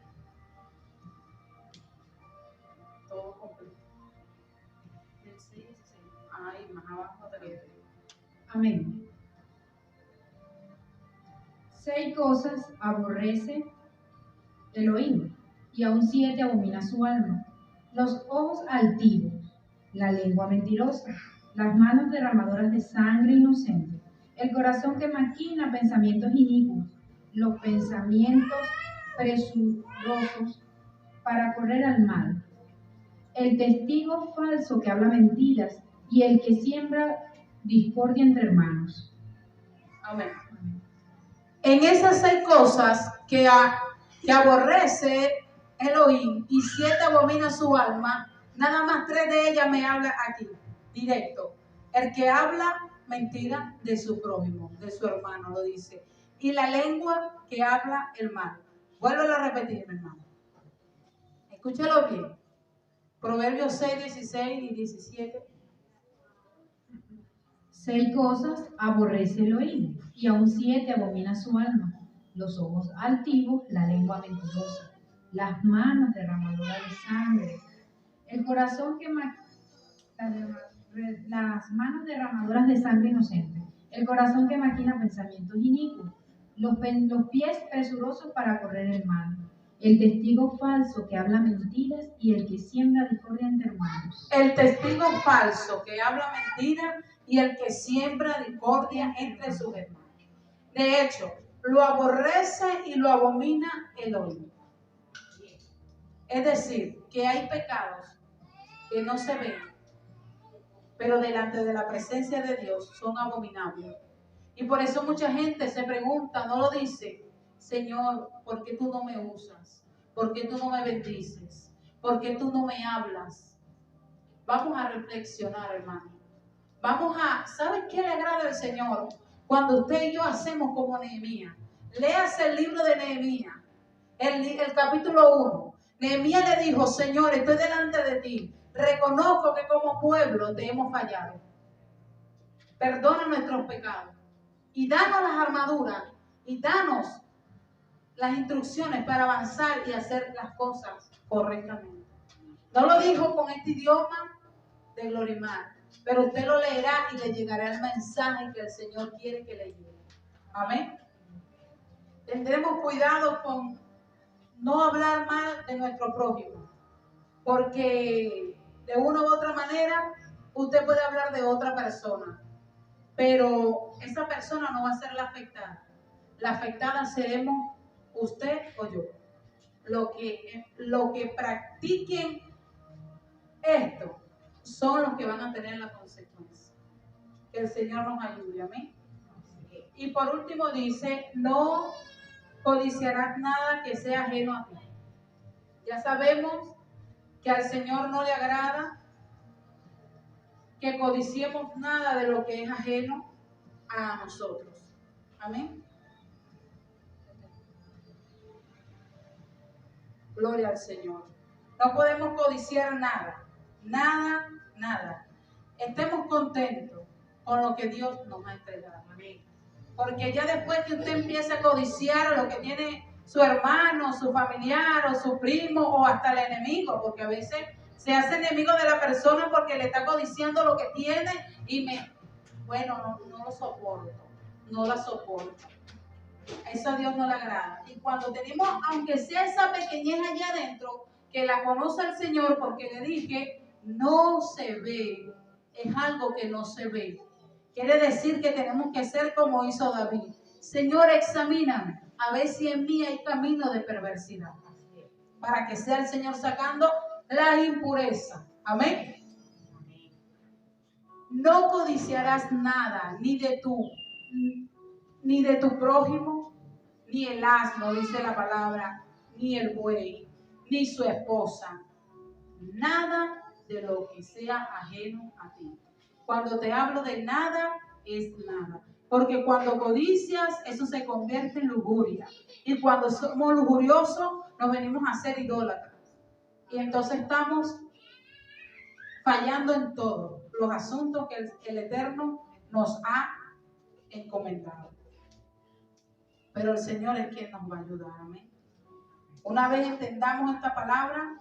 Todo completo. Del 6:16. Ay, más abajo te quedé. Amén. 6 cosas aborrece Elohim, y aún 7 abomina su alma: los ojos altivos, la lengua mentirosa, las manos derramadoras de sangre inocente, el corazón que maquina pensamientos inicuos, los pensamientos presurosos para correr al mal, el testigo falso que habla mentiras y el que siembra discordia entre hermanos. Amén. En esas 6 cosas que aborrece Elohim y 7 abomina su alma, nada más 3 de ellas me habla aquí, directo. El que habla mentira de su prójimo, de su hermano, lo dice. Y la lengua que habla el mal. Vuélvelo a repetir, mi hermano. Escúchalo bien. Proverbios 6, 16 y 17. 6 cosas aborrece Elohim, y aún 7 abomina su alma: los ojos altivos, la lengua mentirosa, las manos derramadoras de sangre, el corazón que las manos derramadoras de sangre inocente, el corazón que maquina pensamientos inicuos, los pies presurosos para correr el mal, el testigo falso que habla mentiras y el que siembra discordia entre hermanos. El testigo falso que habla mentira y el que siembra discordia entre sus hermanos. De hecho, lo aborrece y lo abomina Elohim. Es decir, que hay pecados que no se ven, pero delante de la presencia de Dios son abominables. Y por eso mucha gente se pregunta, no lo dice: Señor, ¿por qué tú no me usas? ¿Por qué tú no me bendices? ¿Por qué tú no me hablas? Vamos a reflexionar, hermano. ¿Sabes qué le agrada al Señor? Cuando usted y yo hacemos como Nehemías. Léase el libro de Nehemías, el capítulo 1. Nehemías le dijo: Señor, estoy delante de ti. Reconozco que como pueblo te hemos fallado. Perdona nuestros pecados. Y danos las armaduras. Y danos las instrucciones para avanzar y hacer las cosas correctamente. No lo dijo con este idioma de Glorimar, pero usted lo leerá y le llegará el mensaje que el Señor quiere que le llegue. Amén. Tendremos cuidado con no hablar mal de nuestro prójimo, porque de una u otra manera usted puede hablar de otra persona, pero esa persona no va a ser la afectada. La afectada seremos usted o yo. Lo que practiquen esto son los que van a tener la consecuencia. Que el Señor nos ayude, amén. Y por último dice: no codiciarás nada que sea ajeno a ti. Ya sabemos que al Señor no le agrada que codiciemos nada de lo que es ajeno a nosotros. Amén. Gloria al Señor. No podemos codiciar nada, nada, nada. Estemos contentos con lo que Dios nos ha entregado. Amén. Porque ya después que usted empieza a codiciar lo que tiene su hermano, su familiar o su primo o hasta el enemigo, porque a veces se hace enemigo de la persona porque le está codiciando lo que tiene y no lo soporto, no la soporto. Eso a Dios no le agrada. Y cuando tenemos, aunque sea esa pequeñez allá adentro, que la conoce el Señor, porque le dije, no se ve, es algo que no se ve. Quiere decir que tenemos que ser como hizo David. Señor, examíname, a ver si en mí hay camino de perversidad. Para que sea el Señor sacando la impureza. Amén. No codiciarás nada, ni de tu prójimo, ni el asno, dice la palabra, ni el buey, ni su esposa. Nada de lo que sea ajeno a ti. Cuando te hablo de nada, es nada. Porque cuando codicias, eso se convierte en lujuria. Y cuando somos lujuriosos, nos venimos a ser idólatras. Y entonces estamos fallando en todos los asuntos que el Eterno nos ha encomendado. Pero el Señor es quien nos va a ayudar. Amén. Una vez entendamos esta palabra,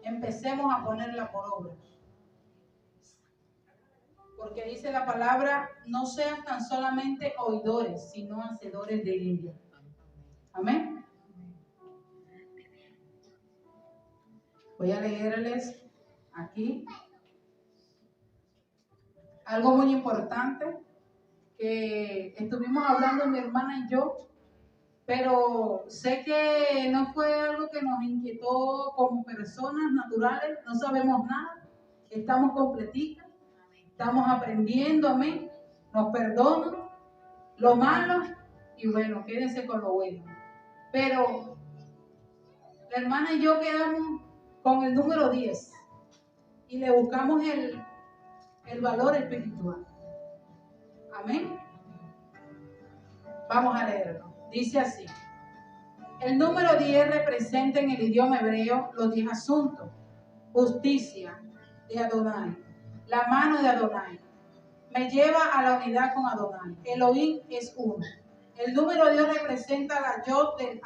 empecemos a ponerla por obra. Porque dice la palabra: no sean tan solamente oidores, sino hacedores de ella. Amén. Voy a leerles aquí algo muy importante que estuvimos hablando mi hermana y yo, pero sé que no fue algo que nos inquietó como personas naturales, no sabemos nada, estamos completitas, estamos aprendiendo, amén, nos perdonan lo malo y bueno, quédense con lo bueno. Pero la hermana y yo quedamos con el número 10 y le buscamos el valor espiritual. Amén. Vamos a leerlo. Dice así. El número 10 representa en el idioma hebreo los 10 asuntos. Justicia de Adonai. La mano de Adonai. Me lleva a la unidad con Adonai. Elohim es uno. El número 10 representa la Yod del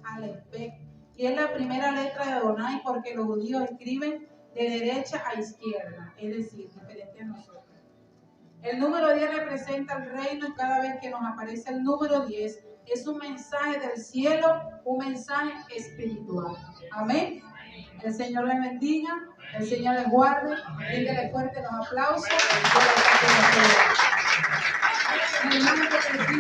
Aleph y es la primera letra de Adonai porque los judíos escriben de derecha a izquierda, es decir, diferente a nosotros. El número 10 representa el reino y cada vez que nos aparece el número 10 es un mensaje del cielo, un mensaje espiritual. Amén. El Señor les bendiga, el Señor les guarde, dígale fuerte los aplausos. Mi hermano que te